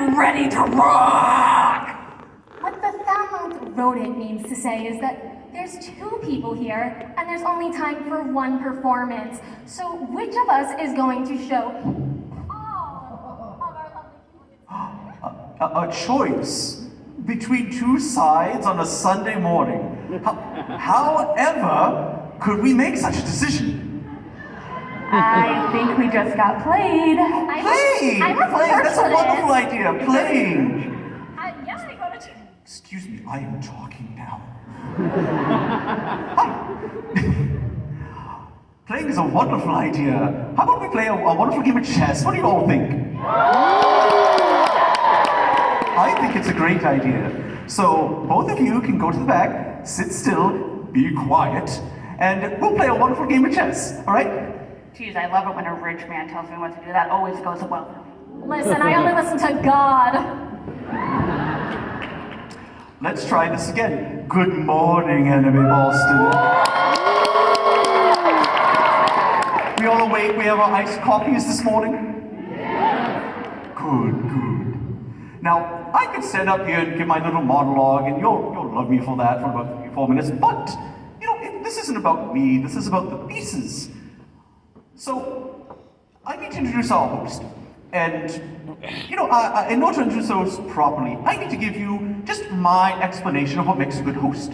I'm ready to rock! What the Thamont rodent means to say is that there's 2 people here, and there's only time for 1 performance. So which of us is going to show all of our lovely A choice between 2 sides on a Sunday morning. However, could we make such a decision? I think we just got played. Playing! That's a wonderful idea. Playing! Yeah, I got it. Excuse me, I am talking now. Playing is a wonderful idea. How about we play a wonderful game of chess? What do you all think? I think it's a great idea. So both of you can go to the back, sit still, be quiet, and we'll play a wonderful game of chess, all right? Geez, I love it when a rich man tells me what to do. That always goes well. Listen, I only listen to God. Let's try this again. Good morning, Anime Boston. We all awake? We have our iced coffees this morning? Good. Now, I could stand up here and give my little monologue, and you'll love me for that for about 3 or 4 minutes, but, this isn't about me, this is about the pieces. So, I need to introduce our host. And, in order to introduce our host properly, I need to give you just my explanation of what makes a good host.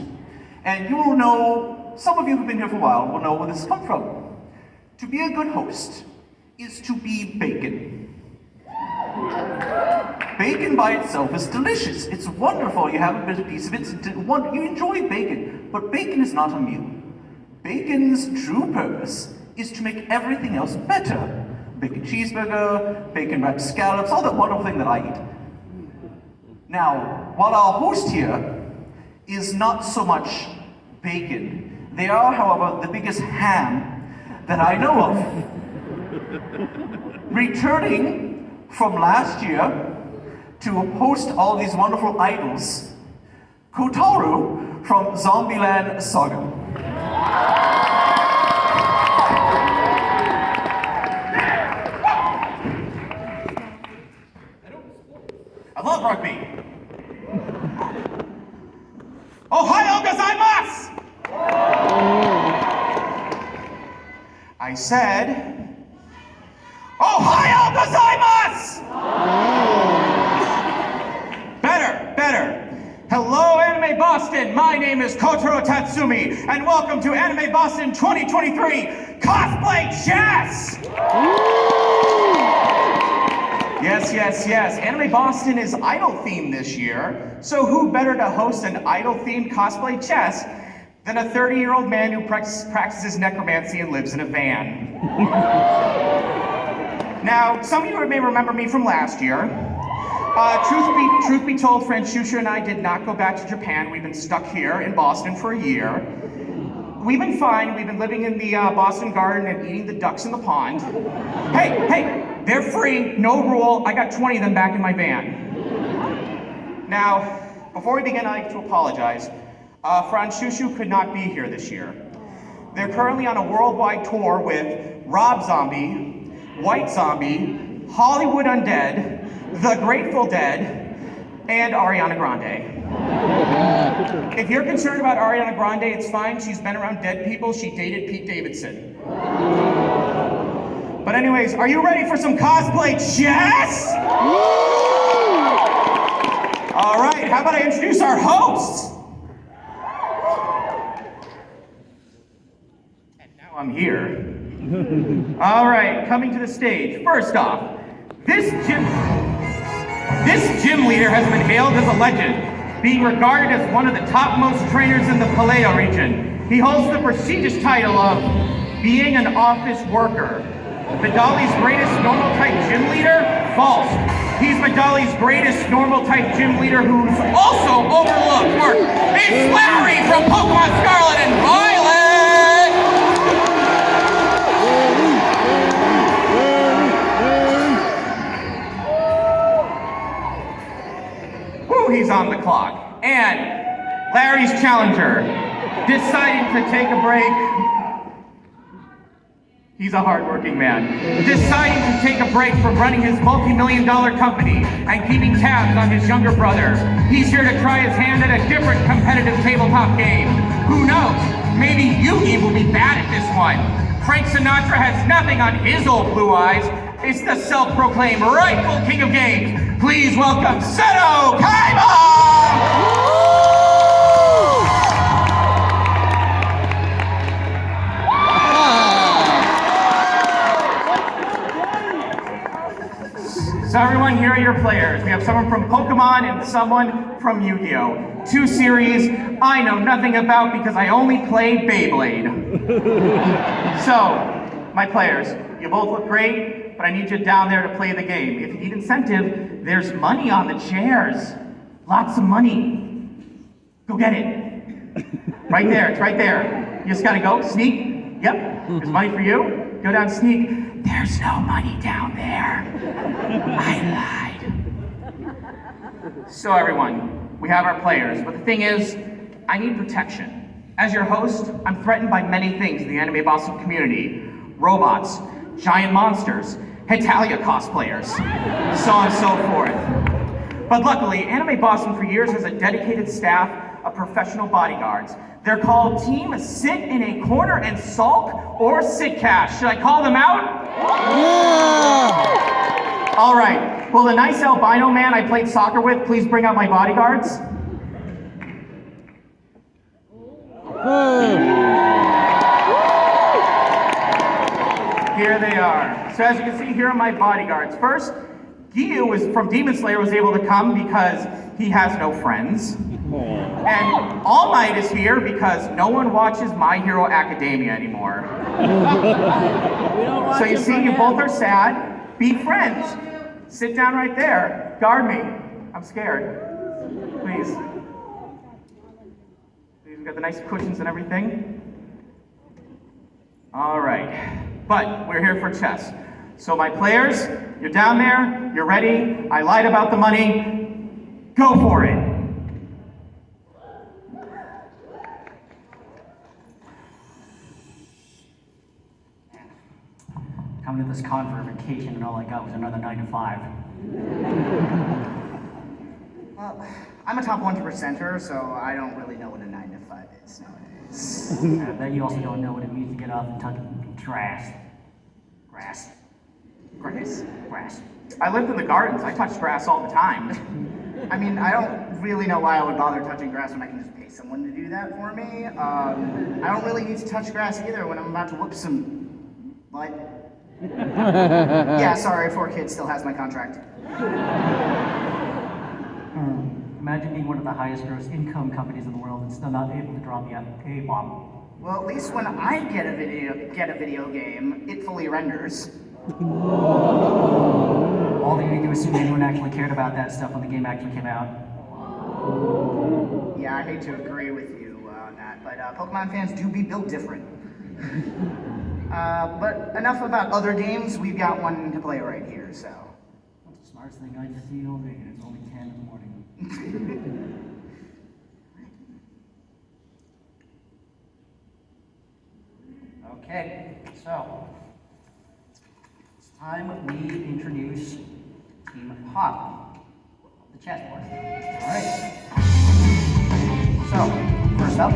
And you will know, some of you who've been here for a while will know where this has come from. To be a good host is to be bacon. Bacon by itself is delicious. It's wonderful. You have a bit of piece of it. You enjoy bacon, but bacon is not a meal. Bacon's true purpose is to make everything else better. Bacon cheeseburger, bacon wrapped scallops, all that wonderful thing that I eat. Now, while our host here is not so much bacon, they are, however, the biggest ham that I know of. Returning from last year to host all these wonderful idols, Kotaru from Zombieland Saga. I love rugby. Ohio gozaimasu! I said, Ohio gozaimasu! Better. Hello, Anime Boston. My name is Kotaro Tatsumi, and welcome to Anime Boston 2023 Cosplay Chess! Yes. Anime Boston is idol themed this year, so who better to host an idol themed cosplay chess than a 30-year-old man who practices necromancy and lives in a van. Now, some of you may remember me from last year. Truth be told, Franchusha and I did not go back to Japan. We've been stuck here in Boston for a year. We've been fine. We've been living in the Boston Garden and eating the ducks in the pond. Hey, they're free, no rule. I got 20 of them back in my van. Now, before we begin, I have to apologize. Franchusha could not be here this year. They're currently on a worldwide tour with Rob Zombie, White Zombie, Hollywood Undead, The Grateful Dead, and Ariana Grande. If you're concerned about Ariana Grande, it's fine. She's been around dead people. She dated Pete Davidson. But anyways, are you ready for some cosplay chess? All right, how about I introduce our hosts? And now I'm here. All right, coming to the stage. First off, this gym leader has been hailed as a legend, being regarded as one of the topmost trainers in the Paleo region. He holds the prestigious title of being an office worker. Medali's greatest normal type gym leader? False. He's Medali's greatest normal type gym leader who's also overlooked work. It's Larry from Pokemon Scarlet and Violet! He's on the clock. And Larry's challenger, deciding to take a break. He's a hardworking man, deciding to take a break from running his multi-million-dollar company and keeping tabs on his younger brother. He's here to try his hand at a different competitive tabletop game. Who knows? Maybe Yugi will be bad at this one. Frank Sinatra has nothing on his old blue eyes. It's the self-proclaimed rightful king of games. Please welcome Seto Kaiba! So everyone, here are your players. We have someone from Pokemon and someone from Yu-Gi-Oh! Two series I know nothing about because I only play Beyblade. So, my players, you both look great, but I need you down there to play the game. If you need incentive, there's money on the chairs. Lots of money. Go get it. Right there, it's right there. You just gotta go, sneak. Yep, there's money for you. Go down, sneak. There's no money down there. I lied. So everyone, we have our players, but the thing is, I need protection. As your host, I'm threatened by many things in the anime Boston community. Robots, giant monsters, Hetalia cosplayers, so on and so forth. But luckily, Anime Boston for years has a dedicated staff of professional bodyguards. They're called Team Sit in a Corner and Sulk or Sitcast. Should I call them out? Yeah! All right. Will the nice albino man I played soccer with please bring out my bodyguards? Here they are. So as you can see, here are my bodyguards. First, Gyu from Demon Slayer was able to come because he has no friends. And All Might is here because no one watches My Hero Academia anymore. So you see, you both are sad. Be friends. Sit down right there. Guard me. I'm scared. Please. We've got the nice cushions and everything. All right. But we're here for chess. So my players, you're down there. You're ready. I lied about the money. Go for it. Coming to this con for a vacation and all I got was another 9 to 5. Well, I'm a top 1%er, so I don't really know what a 9 to 5 is nowadays. I bet you also don't know what it means to get off and touch grass. Grass. I lived in the gardens. I touched grass all the time. I mean, I don't really know why I would bother touching grass when I can just pay someone to do that for me. I don't really need to touch grass either when I'm about to whoop some butt. Yeah, sorry, 4Kids still has my contract. Imagine being one of the highest gross income companies in the world and still not able to drop the A-bomb. Well, at least when I get a video game, it fully renders. All they need to assume anyone actually cared about that stuff when the game actually came out. Yeah, I hate to agree with you on that, but Pokemon fans do be built different. But enough about other games, we've got one to play right here, so. That's the smartest thing I've seen all day, and it's only 10 in the morning. Okay, so it's time we introduce Team Pop, the chessboard. All right. So, first up,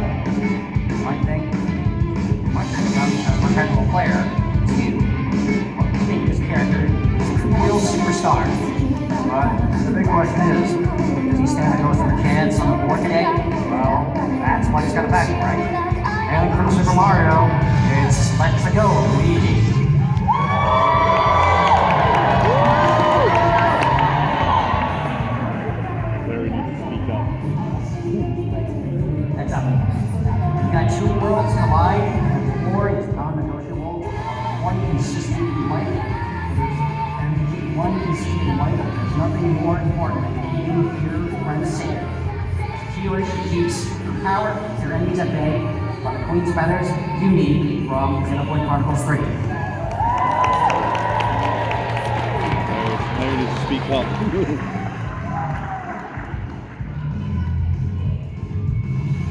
my casual player, to make this character a real superstar. But the big question is, does he stand a ghost for a chance on the board today? Well, that's why he's got a backup, right? And from Super Mario, it's Let's Go, Luigi. Larry needs to speak up. That's up. You got two worlds collide. Four is non-negotiable. One consistent light. And to keep one consistent light, there's nothing more important than keeping your friends safe. Secure, she keeps her power, your enemies at bay. By the Queen's Feathers, you need from Xenoblade Chronicles 3. Larry needs to speak up.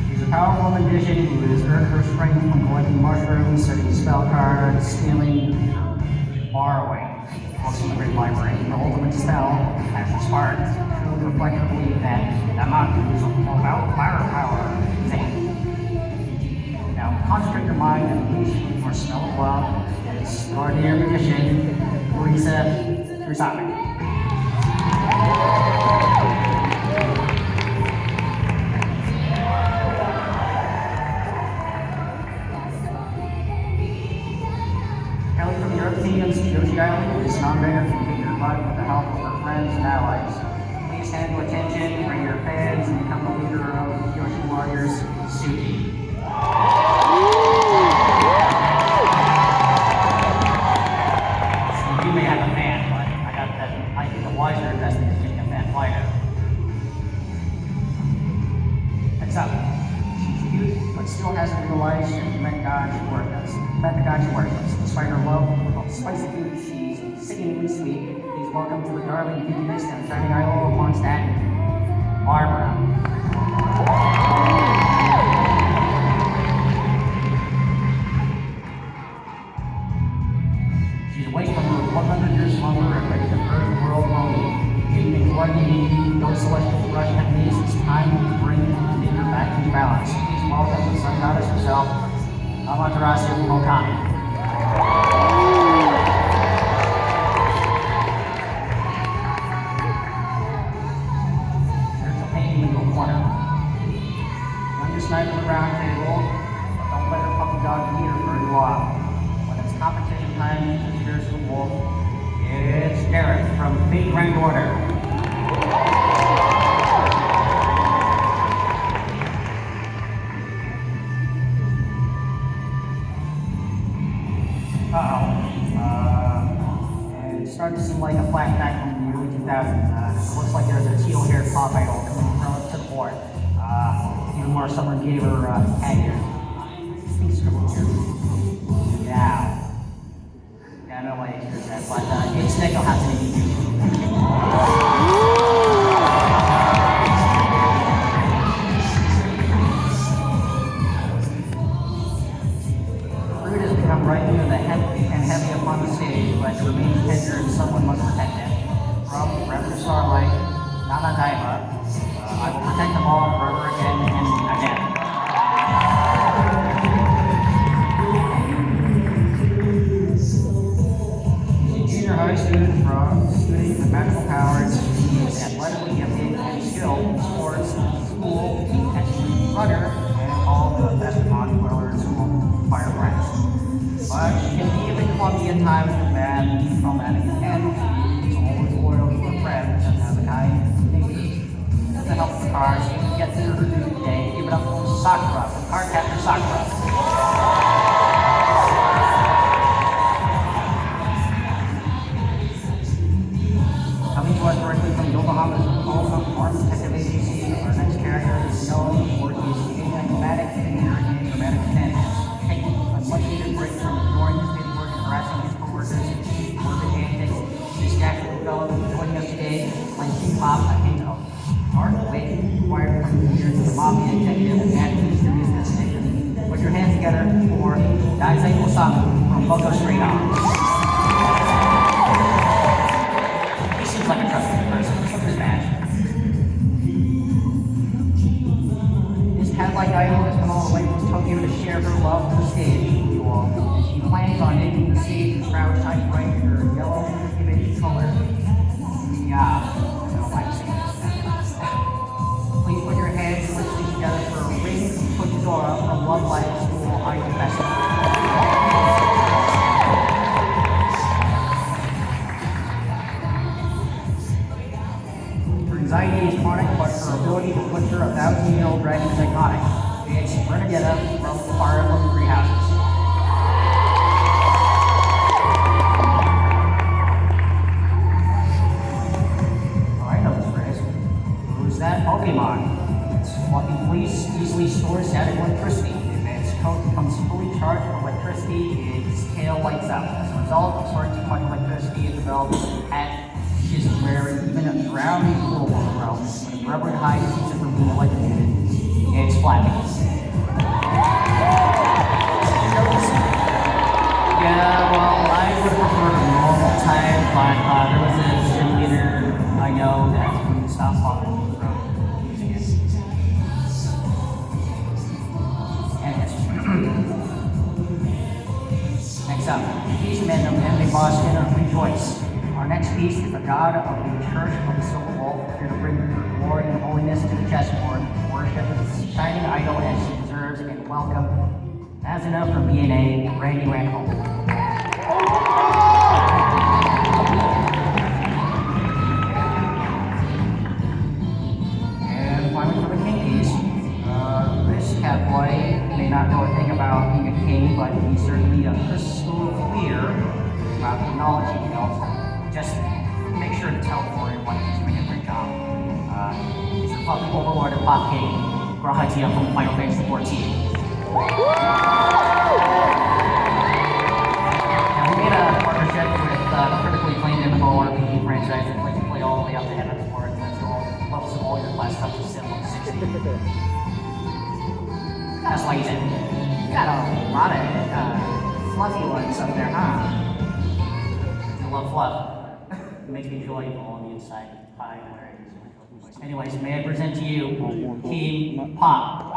These are powerful magician who has earned her strength from collecting mushrooms, setting spell cards, stealing, borrowing books from the Great Library. The ultimate spell has the spark, truly reflect her belief that the mountain is all about firepower. Now, concentrate your mind and unleash your spell of love. It's ordinary magician, Lisa Trusami. Kelly from the Earth Kingdom's Yoshi Island is non-banner can kick your butt with the help of her friends and allies. Please handle attention, bring your fans, and become the leader of Yoshi Warriors, Suki. So you may have a fan, but I think the wiser investment is getting a fan fighter. Heads up. She's cute, but still hasn't realized that you met the God she worships. Despite her love of spicy food, she's sickeningly sweet. Please welcome to the darling cuteness and shining idol of Mondstadt, Barbara. She's awake from her 100-year slumber and ready to purge the world lonely. Getting a coordinating those celestial brush techniques, it's time to bring nature back into balance. Please welcome the sun goddess herself, Amaterasu Okami. There's a painting in the corner. Youngest knight of the round table, but don't let her puppy dog beat her very long. When it's competition time, the spiritual wolf, it's Gareth from Big Grand Order. And it's starting to seem like a flashback from the early 2000s. It looks like there's a teal-haired pop idol coming from to the board. Even more someone gave her tag here. Speak scribble here. Yeah. Yeah, I know why you heard that, but it's Nick O'Hassany. Right near the heavy and heavy upon the stage, but it remains tender and someone must protect it. From Reverend Starlight, Nana Daiba, I will protect them all forever again and again. He's a junior high student from studying with magical powers. He is athletically gifted and skilled in sports, school, and runner, and all the best pond dwellers who fire friends. But she can be a bit clumsy at times with bad, traumatic intent. She's always loyal to her friends and has a kind nature. With the help of the cards, she can get through her new day. Give it up to Sakura, card captor Sakura. Coming to us directly from Yokohama's Armed Detective Agency, our next character is known for his enigmatic and dramatic shenanigans. Taking a much needed break from ignoring his paperwork and harassing his coworkers, morbid antics, this casual fellow joining us today playing King Pop a Hingo. Art Awakening required from the years of the mafia detective and mysterious destination. Put your hands together for Daisei Osamu from Boko Stray Dogs. He seems like a trustworthy person. Look at his badge. This cat-like idol has come all the way from Tokyo to share her love to the stage with you all. And she plans on making the stage and crowd shine bright in her yellow image color. Yeah, I don't like saying this. Please put your hands and lips together for a ring from Kojidora from Love Life School Idol Festival. Her anxiety is chronic, but her ability to butcher a 1,000-year-old dragon is iconic. It's Renegetta from Fire of the Three Houses. Oh, I know this phrase. Who's that Pokemon? Its fluffy fleece easily stores static electricity. If its coat becomes fully charged with electricity, its tail lights up. As a result of storing too much electricity, it develops at is wearing even a drowning pool on the realm. When a rubber hide keeps it from being electrocuted, it's flappy. stop bothering me from using it. And next up, these men of Enemy Boston rejoice. Our next piece is the God of the Church of the Silver Wolf, here to bring glory and holiness to the chessboard, worship his shining idol as he deserves, and welcome, as enough for B&A, Randy Randall. And finally for the king piece, this cat boy may not know a thing about being a king, but he's certainly a crystal clear about the knowledge he knows. Just make sure to tell for him when he's doing a great job. He's the fucking overlord of Pop King, Grahatia from Final Fantasy 14. Now we made a partnership with the critically acclaimed MMORPG franchise that lets you play all the way up to Heaven War and lets you all levels of all your class up to level 60. That's why you said, you got a lot of fluffy ones up there, huh? I love fluff. It makes me joyful on the inside. Pie, where it is. Anyways, may I present to you Team Pop.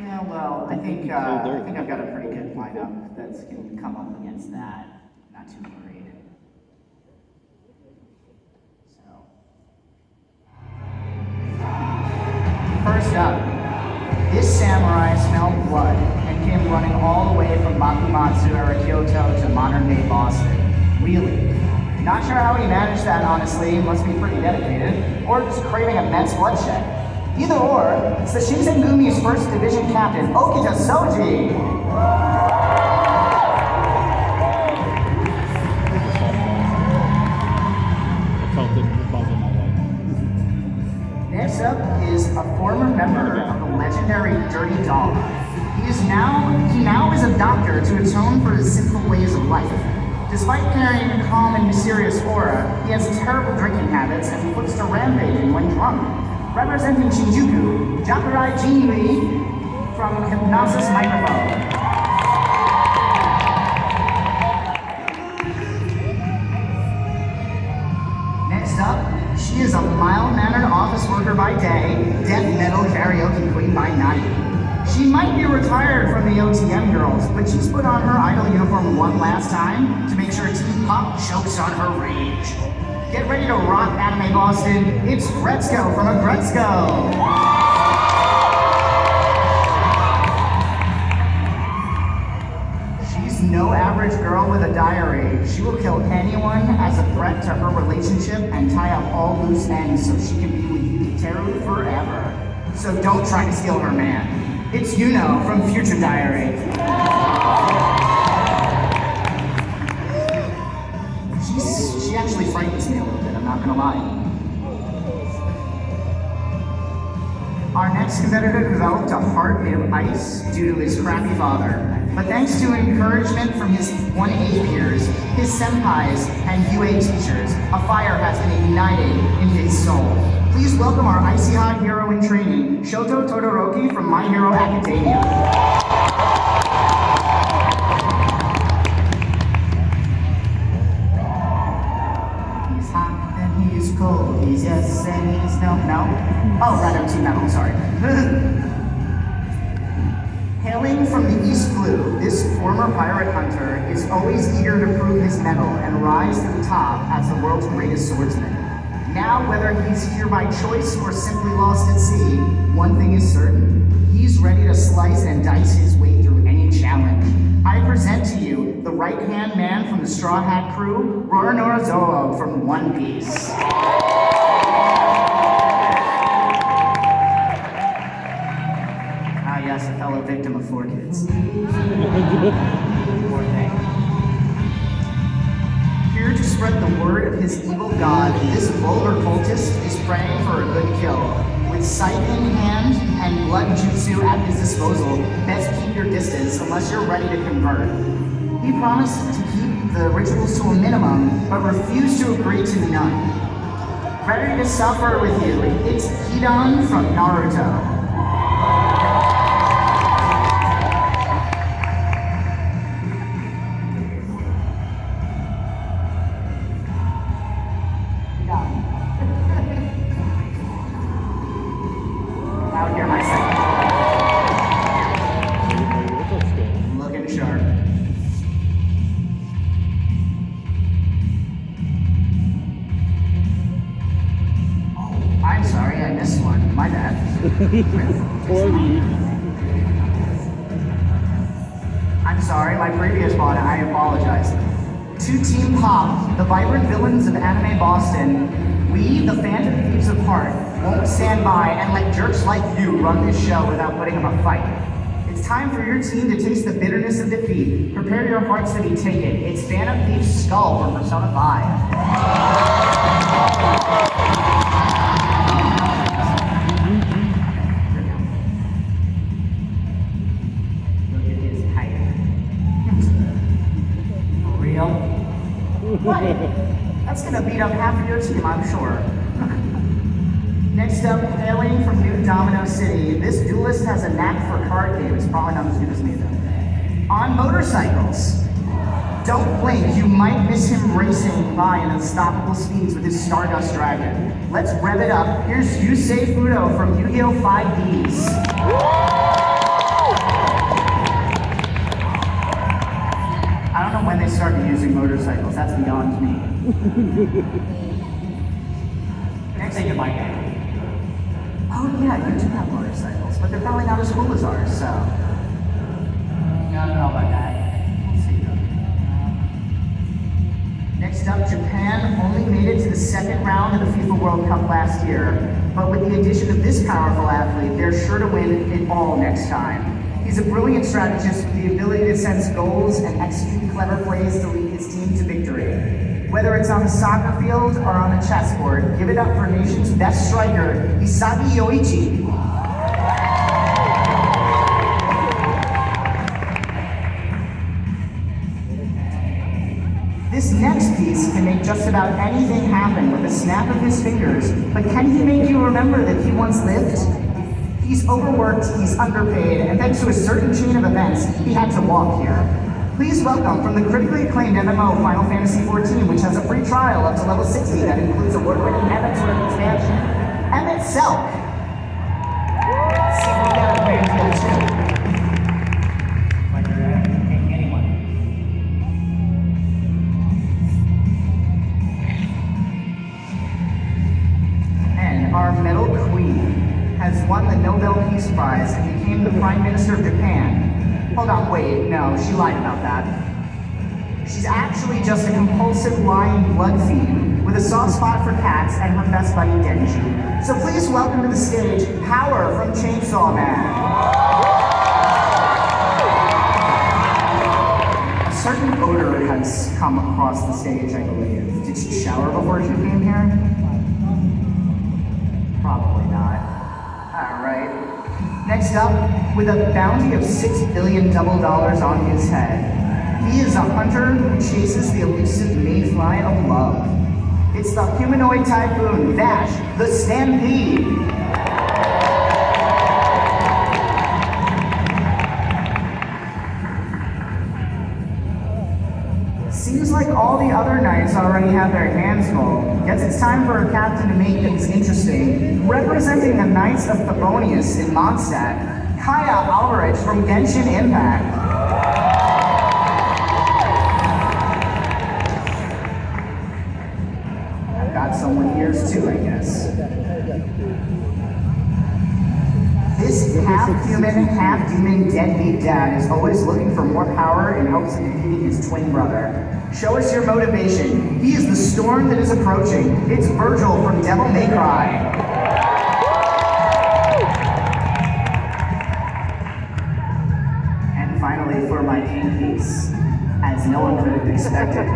Yeah, well, I think I've got a pretty good lineup that's going to come up against that. Not too worried. So, first up, this samurai smelled blood and came running all the way from Bakumatsu era Kyoto to modern-day Boston. Really. Not sure how he managed that, honestly. Must be pretty dedicated. Or just craving immense bloodshed. Either or, it's the Shinsengumi's first division captain, Okita Soji. Next up is a former member of the legendary Dirty Dog. He now is a doctor to atone for his sinful ways of life. Despite carrying a calm and mysterious aura, he has terrible drinking habits and flips to rampaging when drunk. Representing Shinjuku, Jakurai Jinri from Hypnosis Microphone. Next up, she is a mild-mannered office worker by day, death metal karaoke queen by night. She might be retired from the OTM girls, but she's put on her idol uniform one last time to make sure Team Pop chokes on her rage. Get ready to rock Anime Boston. It's Gretzko from Agretzko. She's no average girl with a diary. She will kill anyone as a threat to her relationship and tie up all loose ends so she can be with Yukiteru forever. So don't try to steal her man. It's Yuno from Future Diary. She actually frightens me a little bit, I'm not gonna lie. Our next competitor developed a heart made of ice due to his crappy father. But thanks to encouragement from his 1A peers, his senpais, and UA teachers, a fire has been ignited in his soul. Please welcome our icy hot hero in training, Shoto Todoroki from My Hero Academia. He's hot and he's cold, he's yes and he's no. Oh, rather Team Metal, sorry. Hailing from the East Blue, this former pirate hunter is always eager to prove his mettle and rise to the top as the world's greatest swordsman. Now, whether he's here by choice or simply lost at sea, one thing is certain. He's ready to slice and dice his way through any challenge. I present to you the right-hand man from the Straw Hat crew, Roronoa Zoro from One Piece. Ah yes, a fellow victim of 4 kids. Poor thing. Here to spread the word of his evil god, this vulgar cultist is praying for a good kill. With scythe in hand and blood jutsu at his disposal, best keep your distance unless you're ready to convert. He promised to keep the rituals to a minimum, but refused to agree to none. Ready to suffer with you, it's Hidan from Naruto. Poorly. I'm sorry, my previous bot, I apologize. To Team Pop, the vibrant villains of anime Boston, we, the Phantom Thieves of Heart, won't stand by and let jerks like you run this show without putting up a fight. It's time for your team to taste the bitterness of defeat. Prepare your hearts to be taken. It's Phantom Thief's Skull from Persona 5. Look at his height. For real? What? That's gonna beat up half of your team, I'm sure. Next up, hailing from New Domino City, this duelist has a knack for card games, probably not as good as me though. On motorcycles. Don't blink, you might miss him racing by in unstoppable speeds with his Stardust Dragon. Let's rev it up. Here's Yusei Fudo from Yu-Gi-Oh! 5Ds. I don't know when they started using motorcycles, that's beyond me. Next thing you might get. Oh yeah, you do have motorcycles, but they're probably not as cool as ours, so. I don't know about that. We'll see though. Next up, Japan only made it to the second round of the FIFA World Cup last year, but with the addition of this powerful athlete, they're sure to win it all next time. He's a brilliant strategist with the ability to sense goals and execute clever plays to lead his team to victory. Whether it's on the soccer field or on the chessboard, give it up for nation's best striker, Isagi Yoichi. This next piece can make just about anything happen with a snap of his fingers, but can he make you remember that he once lived? He's overworked, he's underpaid, and thanks to a certain chain of events, he had to walk here. Please welcome from the critically acclaimed MMO Final Fantasy XIV, which has a free trial up to level 60 that includes award-winning Emmett's World expansion, Emmett Selk. See if we got a grand deal too. Like you're picking anyone. And our Metal Queen has won the Nobel Peace Prize and became the Prime Minister of Japan. Hold on, wait, no, she lied about that. She's actually just a compulsive lying blood fiend with a soft spot for cats and her best buddy Denji. So please welcome to the stage, Power from Chainsaw Man. A certain odor has come across the stage, I believe. Did she shower before she came here? Probably not. Alright. Next up, with a bounty of $6 billion double dollars on his head, he is a hunter who chases the elusive mayfly of love. It's the humanoid typhoon, Vash, the Stampede. Seems like all the other knights already have their hands full. Guess it's time for a captain to make things interesting. Representing the Knights of Favonius in Mondstadt, Kaya Alvarez from Genshin Impact. I've got some with ears too, I guess. This half-human, half-demon deadbeat dad is always looking for more power in hopes of defeating his twin brother. Show us your motivation. He is the storm that is approaching. It's Virgil from Devil May Cry. And finally, for my king piece, as no one could have expected.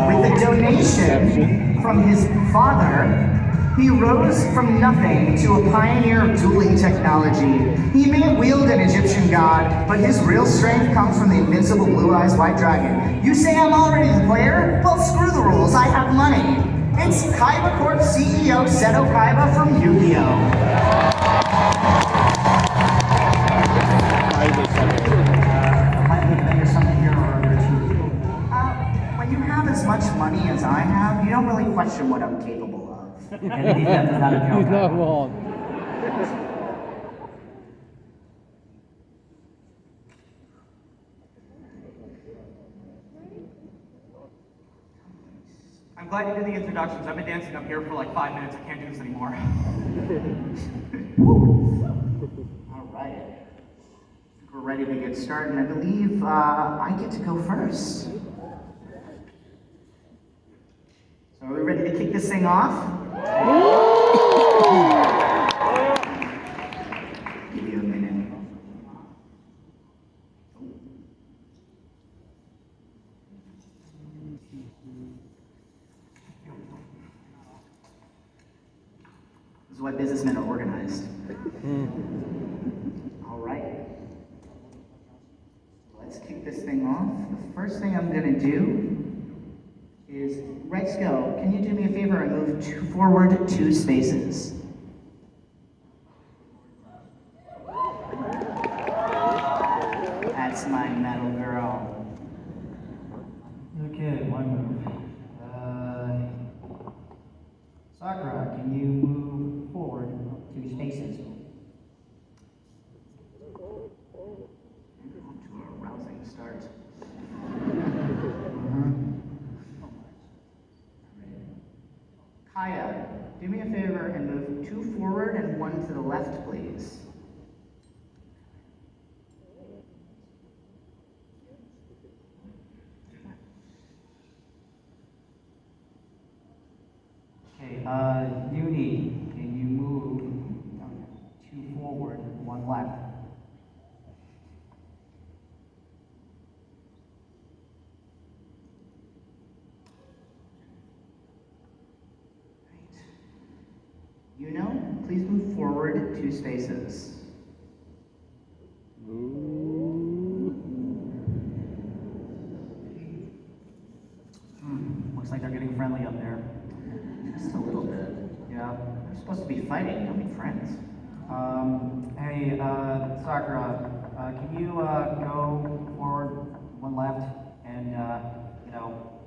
With a donation from his father, he rose from nothing to a pioneer of dueling technology. He may wield an Egyptian god, but his real strength comes from the invincible blue-eyes white dragon. You say I'm already the player? Well, screw the rules, I have money. It's Kaiba Corp CEO Seto Kaiba from Yu-Gi-Oh! When you have as much money as I have, you don't really question what I'm capable of. And he's not a joke. He's not wrong. I'm glad you did the introductions. I've been dancing up here for like 5 minutes. I can't do this anymore. All right. We're ready to get started, and I believe I get to go first. So are we ready to kick this thing off? Give you a minute. This is why businessmen are organized. All right. Let's kick this thing off. The first thing I'm gonna do is, let's go. Can you do me a favor and move forward 2 spaces? That's my metal girl. Okay, one move. Sakura, can you move forward 2 spaces? Off to a rousing start. Kaya, do me a favor and move 2 forward and 1 to the left, please. Okay, Uni, can you move 2 forward, 1 left? You know, please move forward 2 spaces. Looks like they're getting friendly up there. Just a little bit. Yeah. We're supposed to be fighting, don't be friends. Hey, Sakura, can you go forward 1 left and, you know,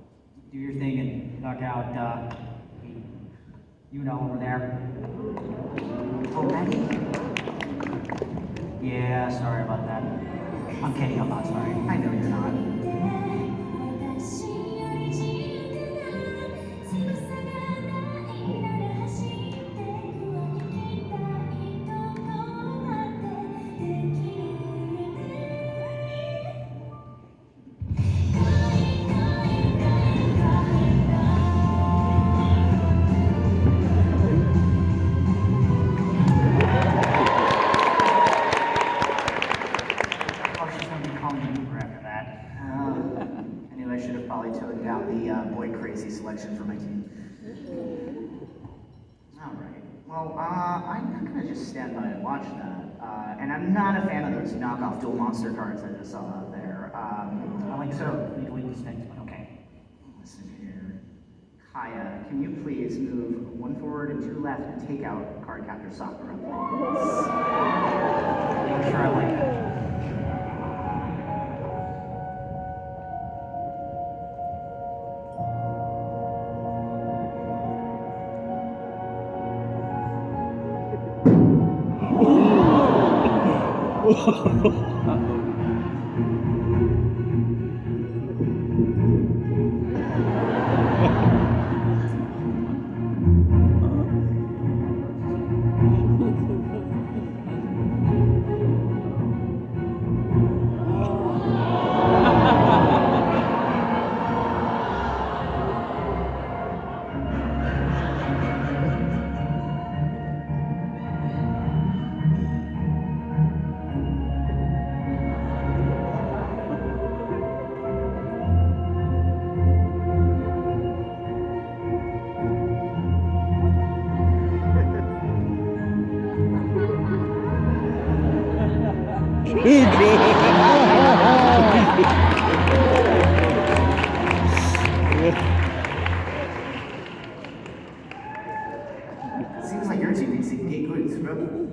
do your thing and knock out, you know, over there? Already? Yeah, sorry about that. I'm kidding, I'm not sorry. I know you're not. Oh, she's gonna be calling me Uber after that. I knew I should have probably toned down the boy crazy selection for my team. Alright. Well, I'm not gonna just stand by and watch that. And I'm not a fan of those knockoff dual monster cards I just saw out there. I like so legally distinct, but okay. Listen here. Kaya, can you please move 1 forward and 2 left and take out card captor Sakura, please? I'm sure I like that. Seems like your team needs to get good through.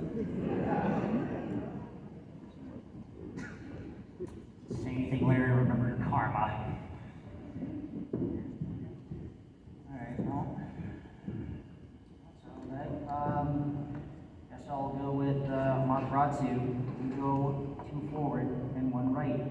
Say anything later, remember your karma. Alright, well, that's all that. Guess I'll go with Materatsu. You go 2 forward and 1 right.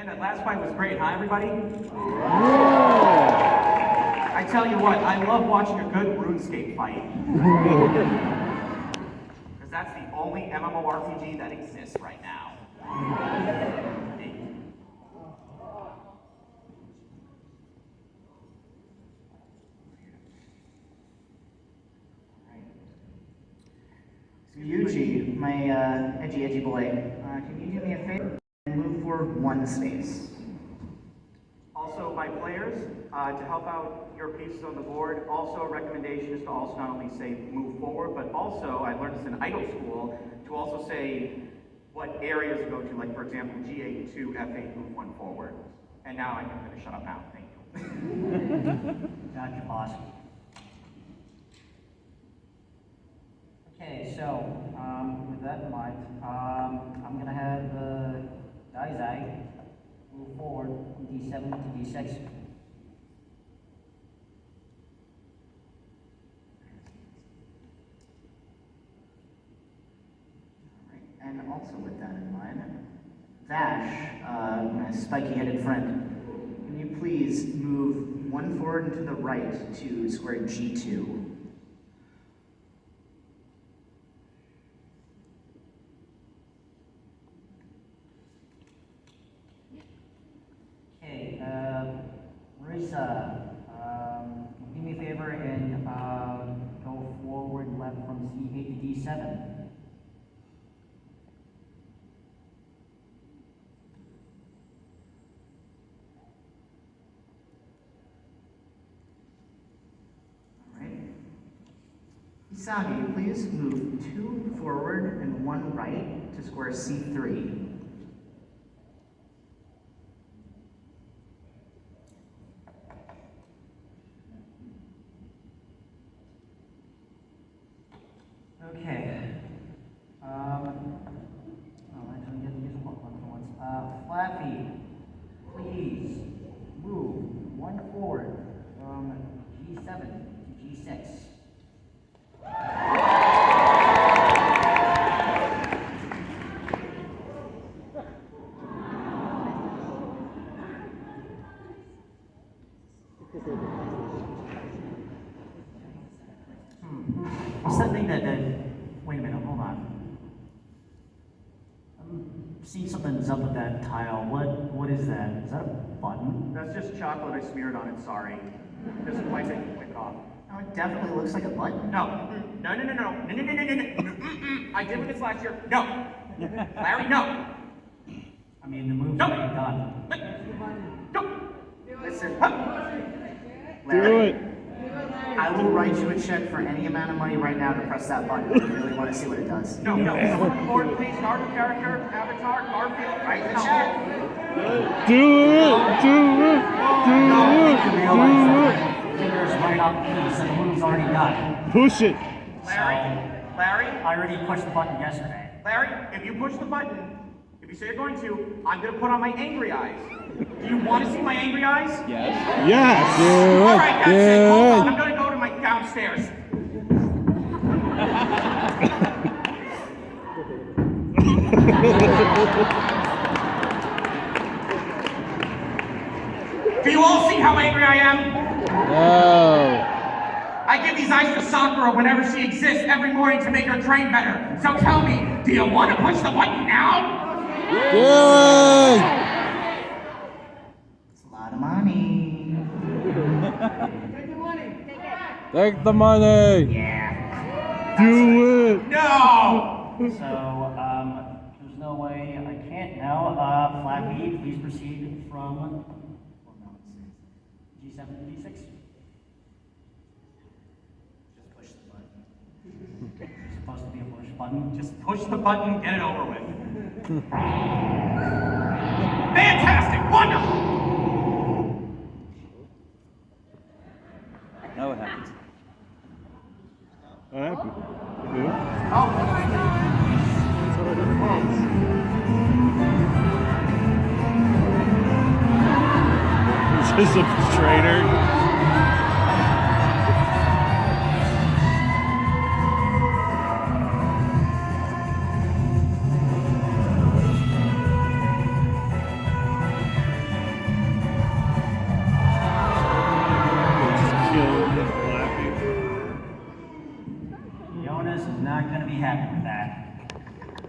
Man, that last fight was great, huh, everybody? I tell you what, I love watching a good RuneScape fight. Because that's the only MMORPG that exists right now. Yuji, my edgy boy, can you do me a favor and move forward one space? Also, my players, to help out your pieces on the board, also a recommendation is to also not only say move forward, but also, I learned this in idol school, to also say what areas to go to, like for example, G8 to F8, move one forward. And now I'm going to shut up now, thank you. Gotcha, boss. Okay, so with that in mind, I'm gonna have Daizai move forward from D7 to D6. And also with that in mind, Vash, my spiky-headed friend, can you please move one forward and to the right to square G2? Okay, Marisa, do me a favor and go forward left from C8 to D7. Isagi, please move 2 forward and 1 right to square C3. Okay. Actually, get to use one for once. Flappy, please move 1 forward from G7 to G6. What's that thing that, wait a minute, hold on. I'm seeing something's up with that tile. What is that? Is that a button? That's just chocolate I smeared on it, sorry. Just wipe it off. Oh, it definitely looks like a button. No. No. I did this last year. No. Larry, no. I mean, the move's No. already done. No. Listen, Do Larry, it. I will write you a check for any amount of money right now to press that button. I really want to see what it does. No. Board, please, art character, avatar, Garfield. Write the check. Do it. Fingers right off the piece, and the move's already done. Push it. Larry, I already pushed the button yesterday. Larry, if you push the button, if you say you're going to, I'm going to put on my angry eyes. Do you want to see my angry eyes? Yes. All right, that's it. Hold on. I'm going to go to my downstairs. Do you all see how angry I am? No. I give these eyes to Sakura whenever she exists every morning to make her train better. So tell me, do you want to push the button now? Yay! It's a lot of money. Take the money. Yeah. Do it. No! So, there's no way I can't now. Flappy, please proceed from G7 to D6. Just push the button. It's supposed to be a push button. Just push the button, get it over with. Fantastic! Wonderful! Now what happens? What happened? It's just a trainer. happy with that.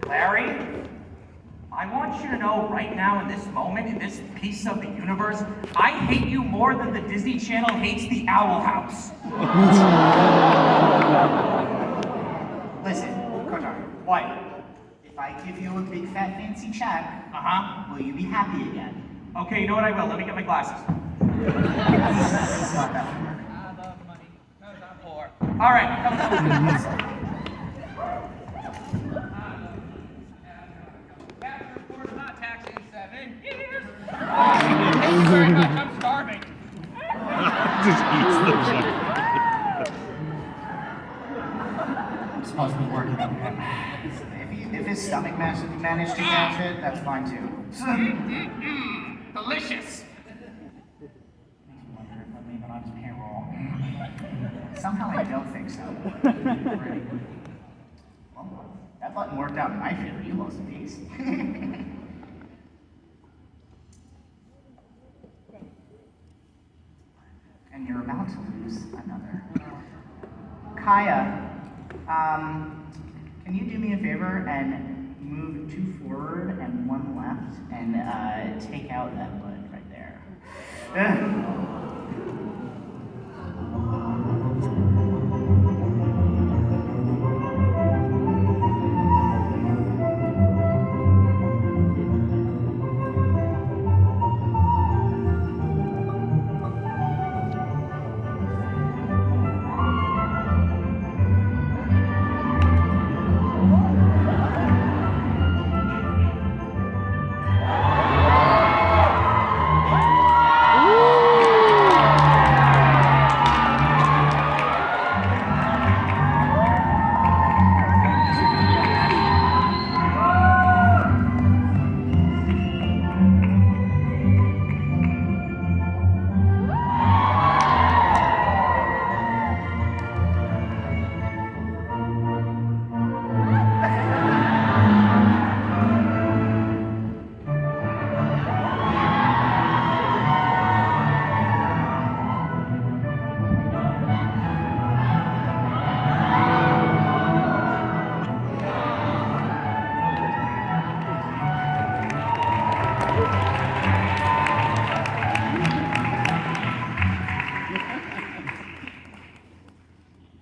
Larry, I want you to know right now in this moment, in this piece of the universe, I hate you more than the Disney Channel hates the Owl House. Listen, Kotar, What? if I give you a big fat fancy check, Uh-huh. will you be happy again? Okay, you know what I will. Let me get my glasses. It's not that hard. All right. I'm starving. Just eats the check. I'm supposed to be working on him. If his stomach managed to catch it, that's fine too. Delicious. Makes me wonder if I'm even on his payroll. Somehow I don't think so. Well, that button worked out in my favor. You lost a piece. And you're about to lose another. Kaya, can you do me a favor and move 2 forward and 1 left and take out that button right there?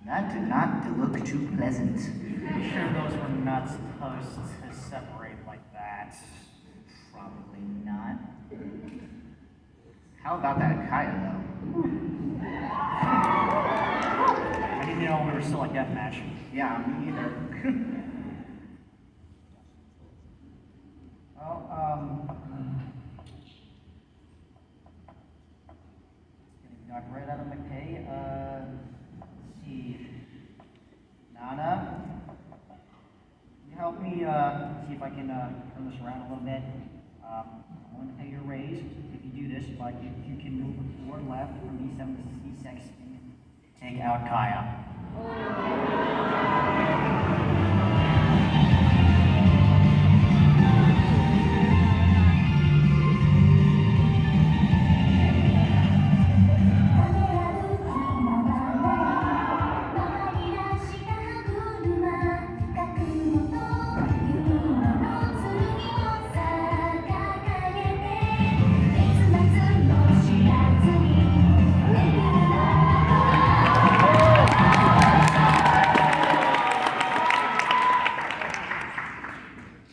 That did not look too pleasant. I'm sure those were not supposed to separate like that. Probably not. How about that Kaya, though? I didn't know we were still a deathmatch. Yeah, me neither. Well, getting knocked right out of my pay. Let's see. Nana, can you help me see if I can turn this around a little bit? I'm going to pay you a raise if you do this, but if you can move forward left from D7 to C6 and take out Kaya.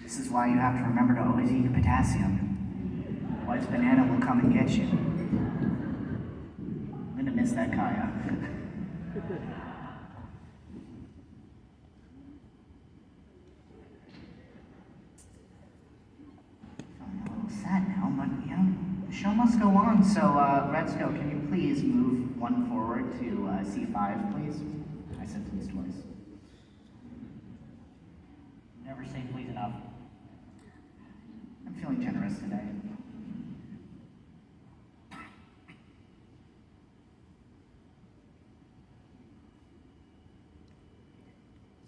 This is why you have to remember to always eat your potassium. Wife's banana will come and get you. I'm gonna miss that Kaya. Feeling a little sad now, but you know, the show must go on. So, Redsco, can you please move 1 forward to C5, please? I said please twice. Never say please enough. I'm feeling generous today.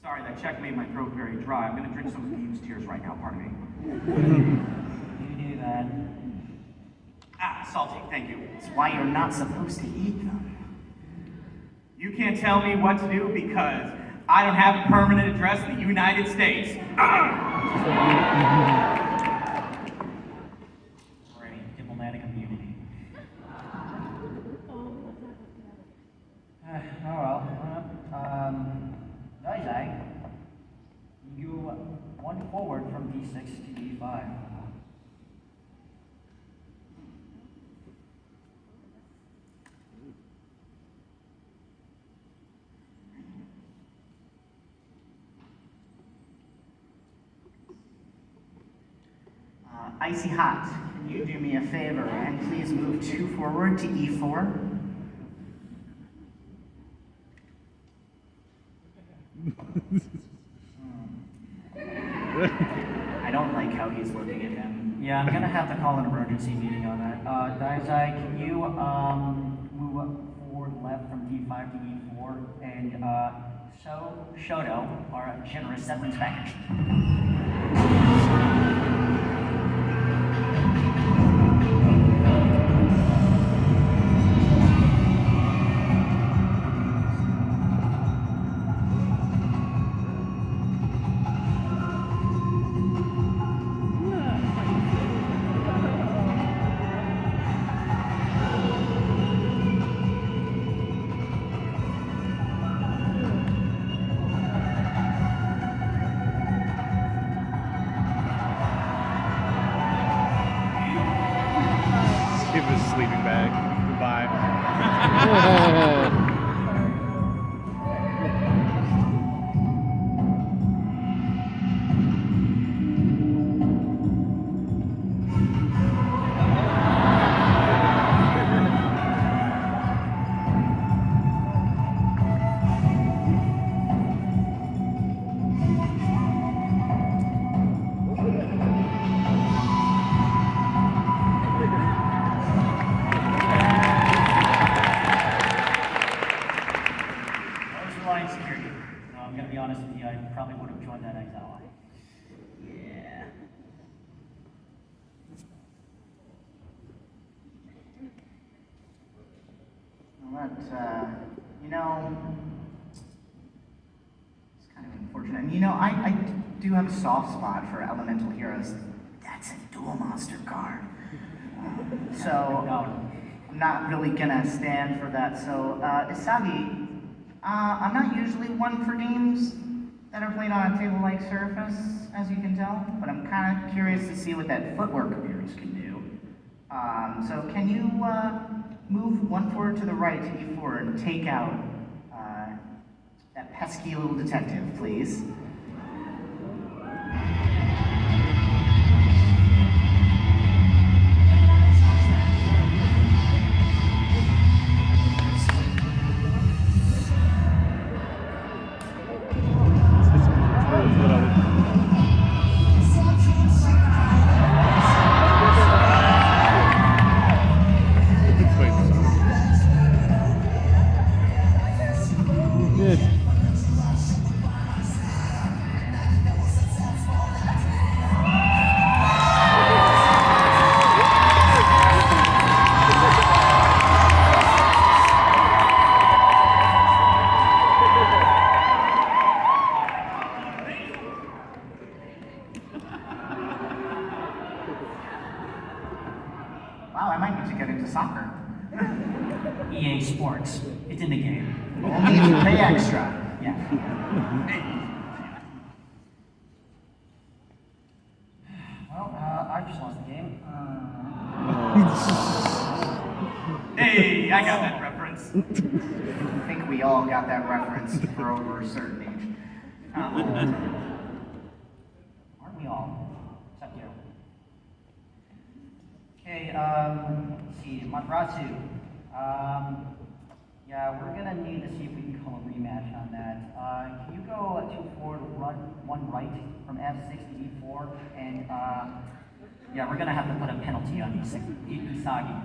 Sorry, that check made my throat very dry. I'm gonna drink some of Eve's tears right now, pardon me. You do that. Ah, salty, thank you. It's why you're not supposed to eat them. You can't tell me what to do because I don't have a permanent address in the United States. Great, diplomatic immunity. Oh well. Zai, you one forward from D6 to D5. Icy Hot, can you do me a favor and please move 2 forward to E4? I don't like how he's looking at him. Yeah, I'm gonna have to call an emergency meeting on that. Daizai, can you move forward left from D5 to E4 and Shodo, our generous severance package. Give us a sleeping bag. Goodbye. Security. I'm gonna be honest with you, I probably would have joined that exile. Yeah. Well, you know, it's kind of unfortunate. And you know, I do have a soft spot for elemental heroes. That's a dual monster card. So, I'm not really gonna stand for that. So, Isagi, I'm not usually one for games that are played on a table-like surface, as you can tell, but I'm kind of curious to see what that footwork of yours can do. So can you move 1 forward to the right to E4 and take out that pesky little detective, please? Wow, I might need to get into soccer. EA Sports. It's in the game. Only if you pay extra. Yeah. Well, I just lost the game. Hey, I got that reference. I think we all got that reference for over a certain age. Aren't we all? Except you. Okay, let's see, Matratsu. Yeah, we're gonna need to see if we can call a rematch on that. Can you go 2 forward, run 1 right from F6 to E4, and yeah, we're gonna have to put a penalty on Isagi.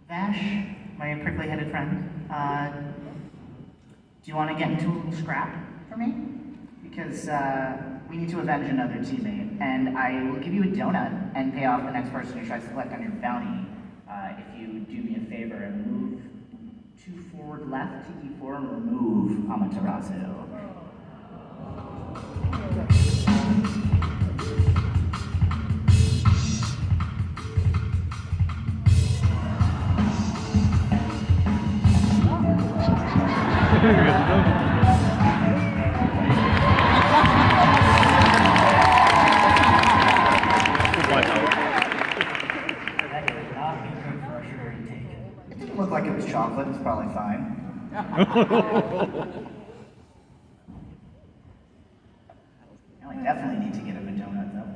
Vash, my prickly-headed friend, do you want to get into a little scrap for me? Because we need to avenge another teammate, and I will give you a donut and pay off the next person who tries to collect on your bounty if you do me a favor and move 2 forward left to E4 and remove Amaterasu. It didn't look like it was chocolate, it's probably fine. Now I definitely need to get him a donut though.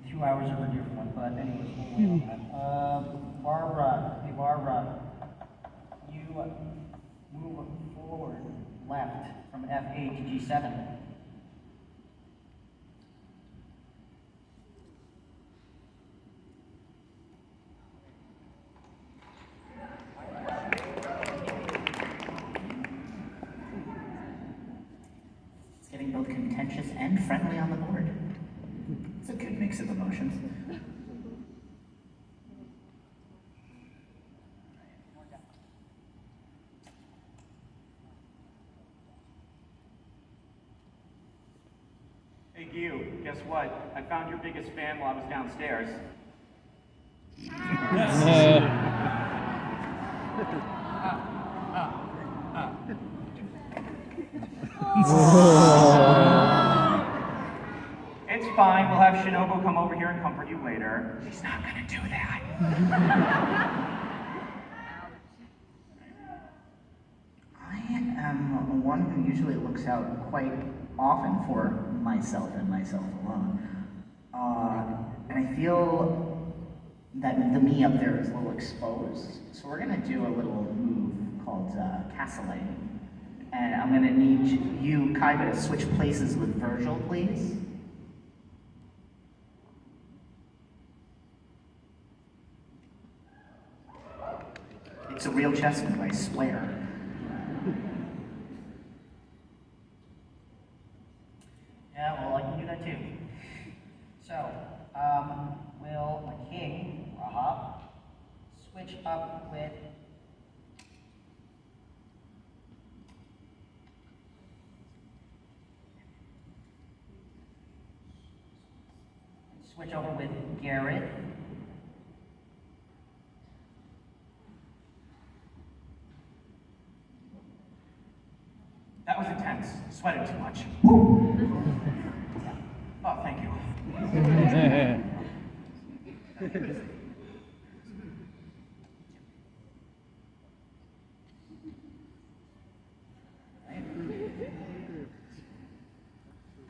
2 hours overdue for one, but anyways, we'll wait on that. Barbara, hey Barbara, you move forward left from F8 to G7. It's getting both contentious and friendly on the board. It's a good mix of emotions. Hey, Gyu, guess what? I found your biggest fan while I was downstairs. It's fine. We'll have Shinobu come over here and comfort you later. She's not gonna do that. I am one who usually looks out quite often for myself and myself alone. And I feel that the me up there is a little exposed. So we're gonna do a little move called Escalating. And I'm gonna need you, Kaiba, to switch places with Virgil, please. It's a real chess move, I swear. Yeah, well, I can do that too. So, will my king, Rahab, switch up with switch over with Garrett. That was intense. Sweated too much. Oh, thank you.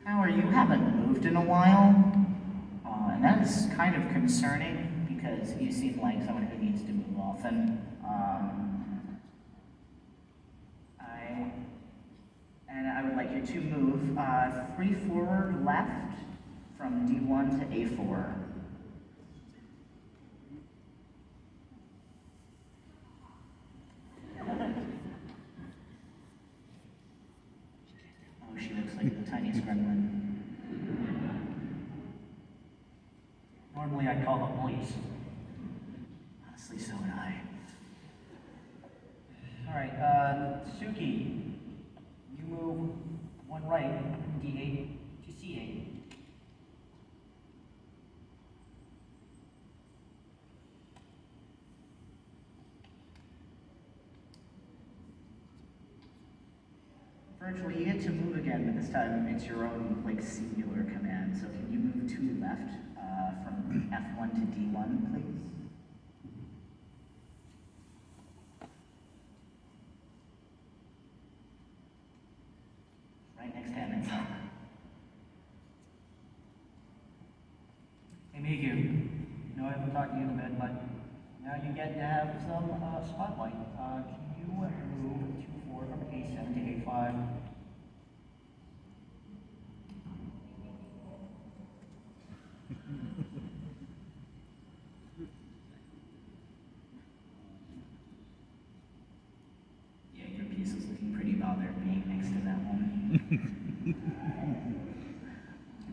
Howard, you haven't moved in a while, and that is kind of concerning because you seem like someone who needs to move often. I would like you to move 3 forward left from D1 to A4. Oh, she looks like the tiniest gremlin. Normally I'd call the police. Honestly, so would I. Alright, Suki, you move 1 right from D8 to C8. Virtual, you get to move again, but this time it's your own, like, singular command. So can you move 2 left from F1 to D1, please? Right next to him, Hey Migu, I know I haven't talked to you in a bit, but now you get to have some spotlight. Can you move 2 forward from A7 to A5? It's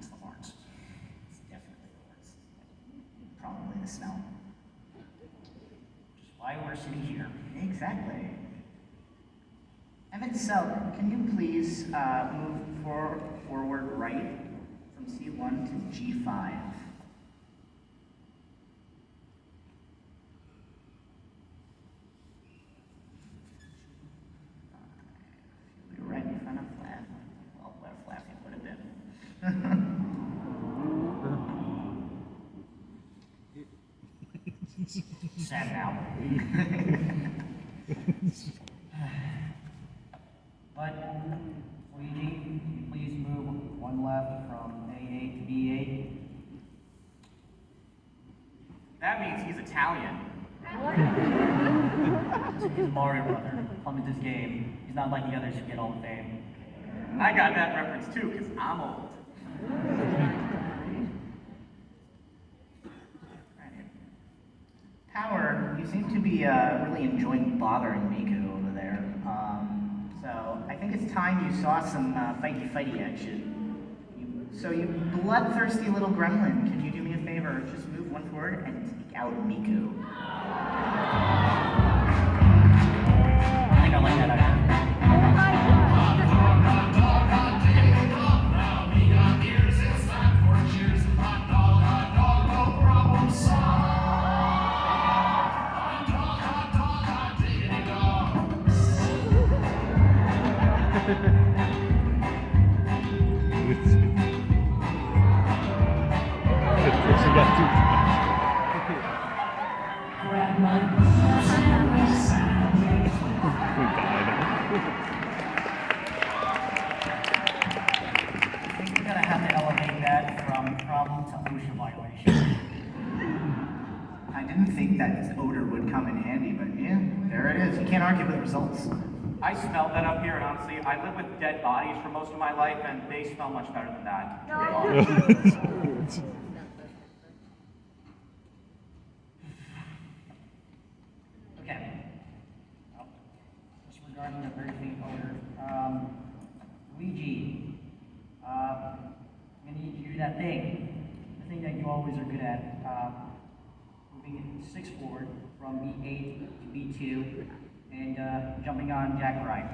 the horns. It's definitely the horns. Probably the smell. Which is why we're sitting here. Exactly. Evan, so can you please move forward right from C1 to G5? You're right in front of Flav. Well, where Flav would have been. Sad now. But, Luigi, can you please move one left from A8 to B8? That means he's Italian. He's Mario brother. Plumbing this game. He's not like the others who get all the fame. I got that reference too, because I'm old. Power, you seem to be really enjoying bothering Miku over there. So I think it's time you saw some fighty action. You bloodthirsty little gremlin, can you do me a favor? Just move one forward and take out Miku. I think I like that idea. We're gonna have to elevate that from problem to OSHA violation. I didn't think that odor would come in handy, but yeah, there it is. You can't argue with results. I smelled that up here, and honestly, I live with dead bodies for most of my life, and they smell much better than that. Okay. Well, disregarding the very faint odor, Luigi, I'm gonna need you to do that thing. The thing that you always are good at. Moving 6 forward from B8 to B2 and jumping on Jack Ride.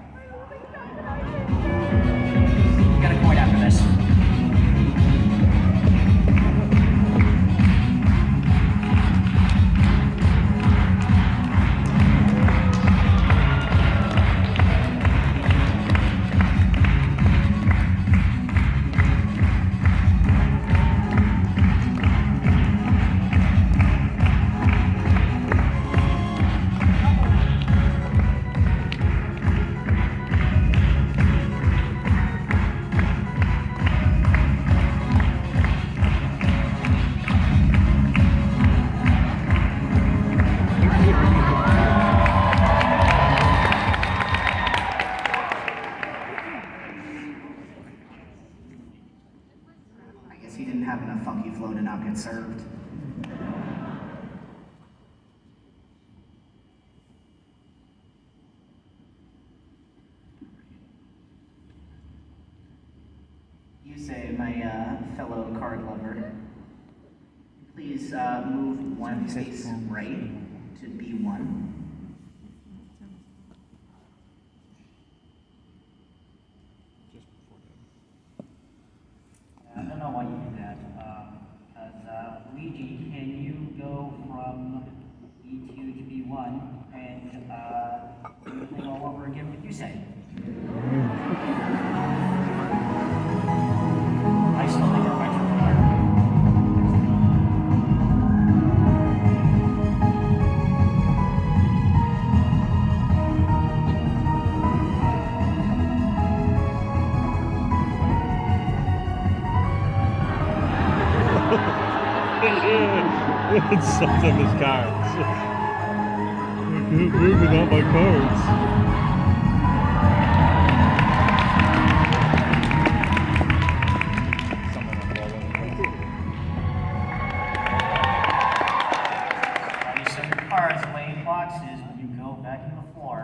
You got a coin after this. I guess he didn't have enough funky flow to not get served. You say, my fellow card lover, please move one space right to B1. I don't know why you do that. Because Luigi, can you go from B2 to B1 and do the thing all over again with you say? I still think that might be It sucked up his cards. I can't move without my cards. When you set your cards away in boxes when you go back in the floor.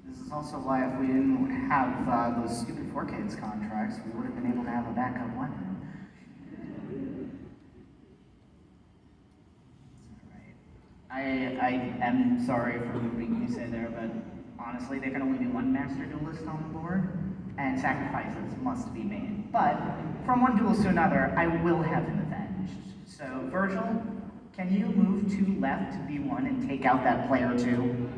This is This is also why if we didn't have those stupid 4Kids contracts, we would have been able to have a backup weapon. I am sorry for moving you say there, but honestly, there can only be one master duelist on the board, and sacrifices must be made. But from one duel to another, I will have him avenged. So, Virgil, can you move to left to B1 and take out that player 2?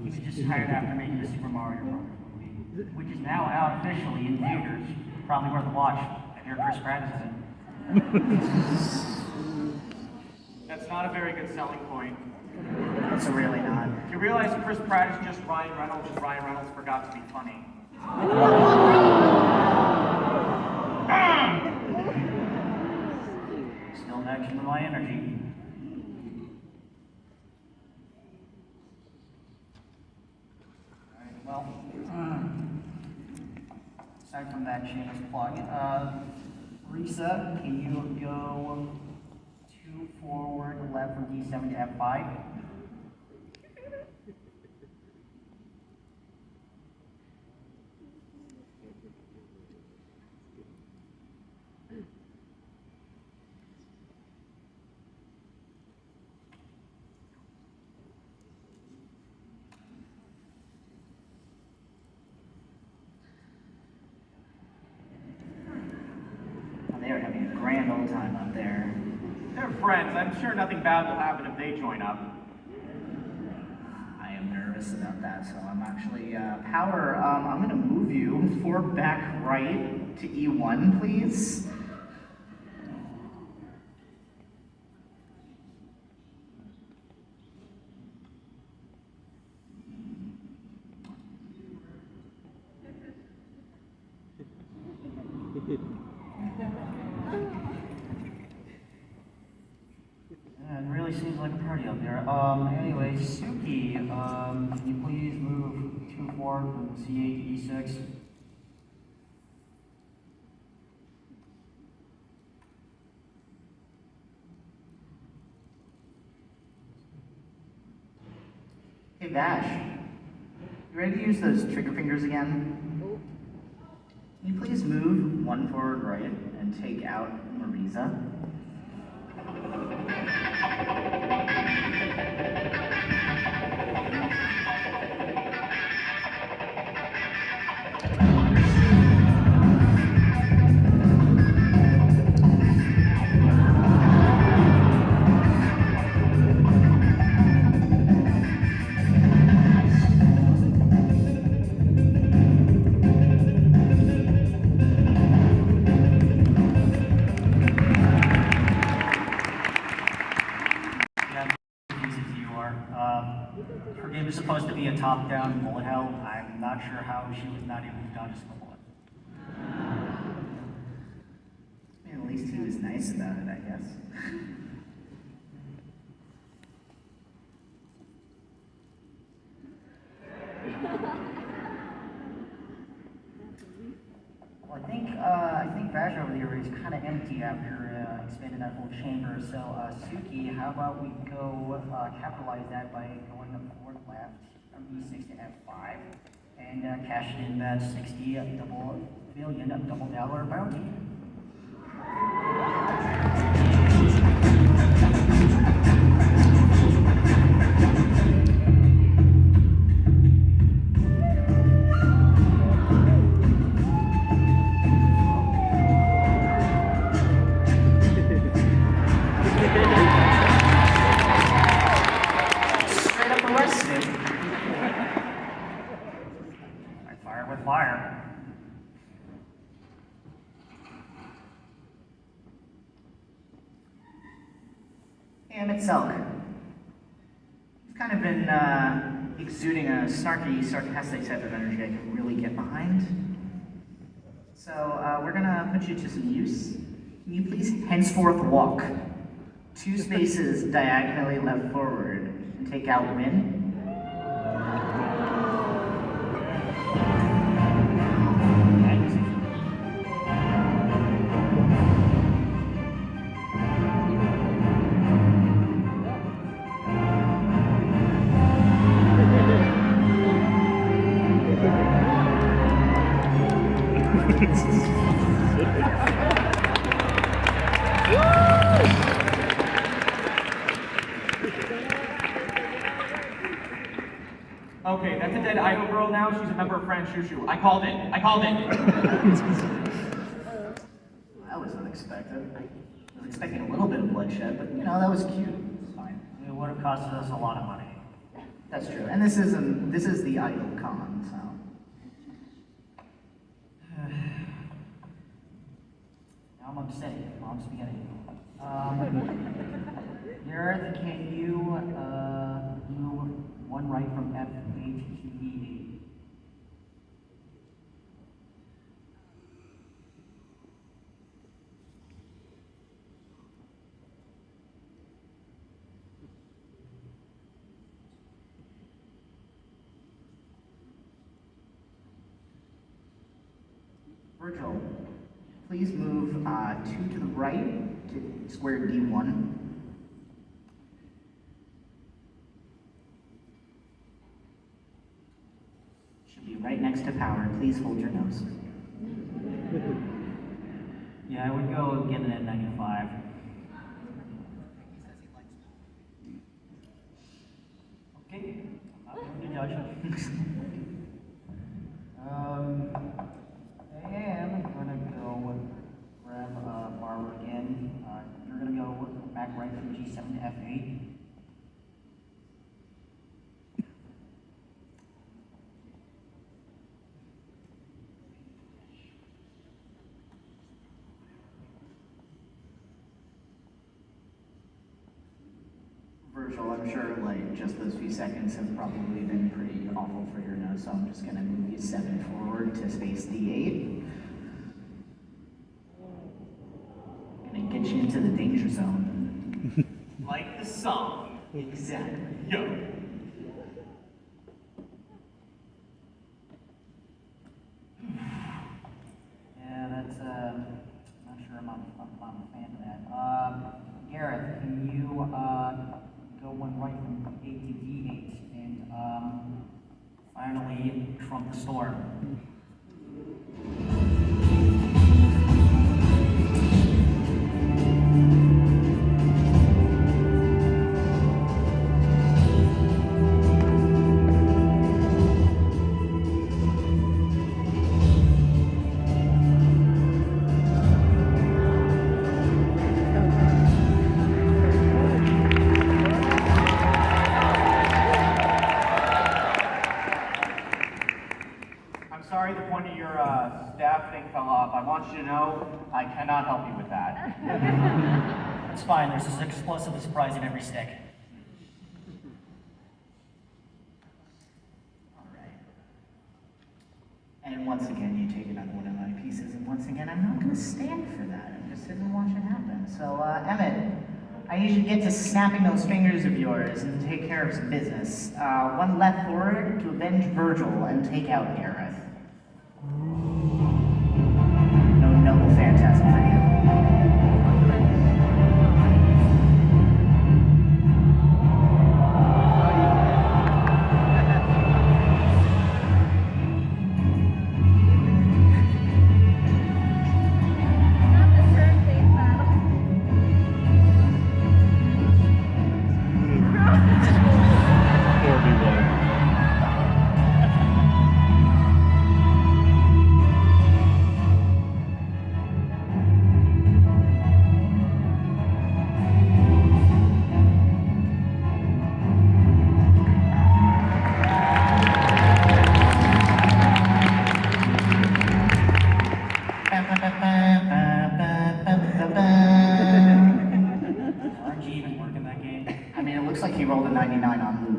You just hired after making the Super Mario Brothers movie, which is now out officially in theaters. Probably worth a watch if you're Chris Pratt is in. That's not a very good selling point. It's really not. You realize Chris Pratt is just Ryan Reynolds, and Ryan Reynolds forgot to be funny. Still next to my energy. Alright, well, aside from that shameless plug, Risa, can you go 2 forward, left from D7 to F5? They're having a grand old time up there. They're friends. I'm sure nothing bad will happen if they join up. I am nervous about that, so I'm actually, Power, I'm gonna move you 4 back right to E1, please. It really seems like a party up there. Anyway, Suki, can you please move 2 forward from C8 to E6? Hey, Vash. You ready to use those trigger fingers again? Can you please move 1 forward right and take out Marisa? Her game is supposed to be a top-down bullet hell. I'm not sure how she was not able to dodge a bullet. I mean, at least he was nice about it, I guess. Well, I think Vash over here is kind of empty after expanding that whole chamber. So, Suki, how about we go capitalize that by going forward left from E6 to F5 and cash in that 60 million double-dollar bounty. Damn it, Selk. You've kind of been exuding a snarky, sarcastic type of energy I can really get behind. So we're gonna put you to some use. Can you please henceforth walk 2 spaces diagonally left forward and take out Win? Okay, that's a dead idol girl now. She's a member of Fran Shushu. I called it. That was unexpected. I was expecting a little bit of bloodshed, but you know, that was cute. It's fine. It would have costed us a lot of money. That's true. And this is the idol con, so. Now I'm upset. Mom's spaghetti. Gareth, can you move 1 right from F, H, to E, A? Virgil, please move 2 to the right to square D1. Should be right next to power. Please hold your nose. Yeah, I would go get it at -5. Okay, I'm not going to judge. And I'm gonna go grab Barbara again. You're gonna go back right from G7 to F8. Virgil, I'm sure like just those few seconds have probably been pretty awful for your nose, so I'm just gonna move you 7 forward to space D8. Gonna get you into the danger zone. Like the song. Exactly. Yo. Yeah, that's not sure I'm a fan of that. Gareth, can you go 1 right from A to D8 and finally trump the storm? Sorry, the point of your staff thing fell off. I want you to know I cannot help you with that. It's fine, there's this explosive surprise in every stick. Alright. And once again, you take another one of my pieces, and once again, I'm not gonna stand for that. I'm just sitting and watch it happen. So, Emmett, I need you to get to snapping those fingers of yours and take care of some business. 1 left forward to avenge Virgil and take out Gareth. No noble phantasm for you.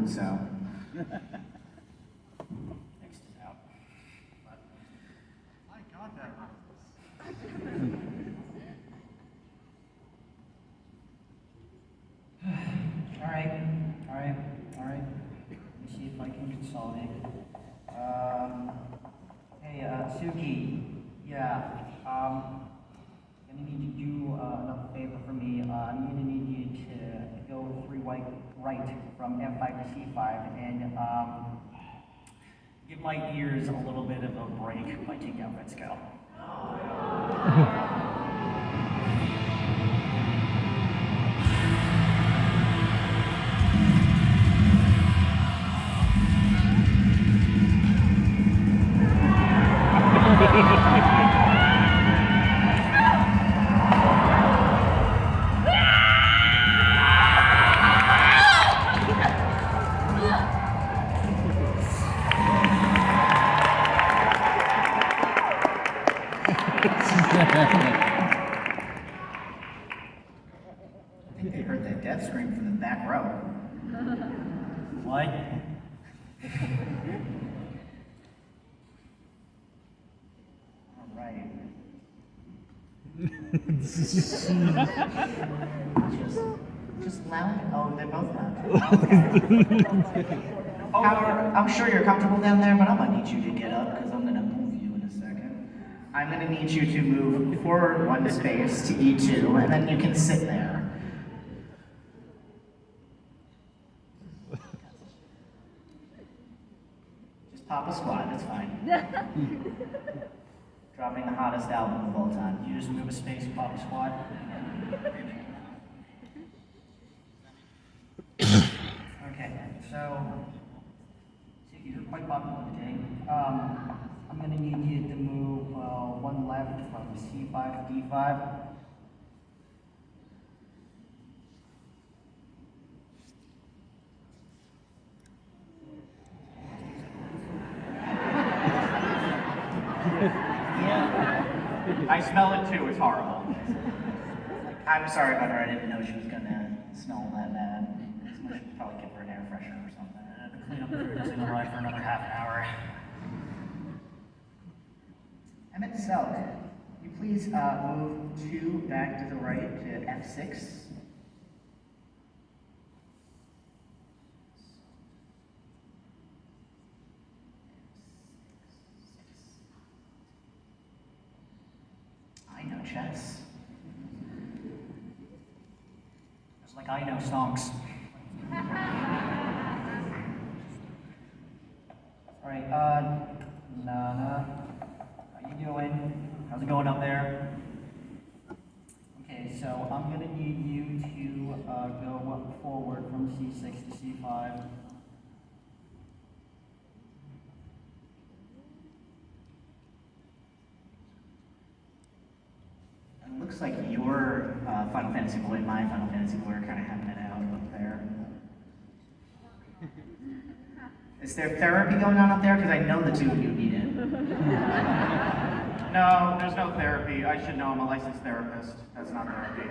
rude, so. Next is out. I got that. All right. Let me see if I can consolidate. Hey, Suki. Yeah, gonna need you to do another favor for me. I'm gonna need you to go 3 right from F5 to C5 and give my ears a little bit of a break by taking out Red Scale. I think they heard that death scream from the back row. What? All right. Just lounge. Oh, they're both lounging. I'm sure you're comfortable down there, but I'm gonna need you to get up because I'm gonna move you in a second. I'm gonna need you to move forward 1 space to E2, and then you can sit there. Just pop a squat, that's fine. Dropping the hottest album of all time. You just move a space, pop a squat. Okay, so you're quite popular today. I'm gonna need you to move 1 left from C5 to D5. I smell it too, it's horrible. I'm sorry about her, I didn't know she was gonna smell that bad. I should probably give her an air freshener or something. The cleanup crew doesn't arrive for another half an hour. Emmett Selk, you please move 2 back to the right to F6. I know chess. It's like I know songs. All right, Nana, how you doing? How's it going up there? Okay, so I'm gonna need you to go forward from C6 to C5. It looks like your Final Fantasy boy and my Final Fantasy boy are kind of having it out up there. Is there therapy going on up there? Because I know the two of you need it. No, there's no therapy. I should know, I'm a licensed therapist. That's not therapy.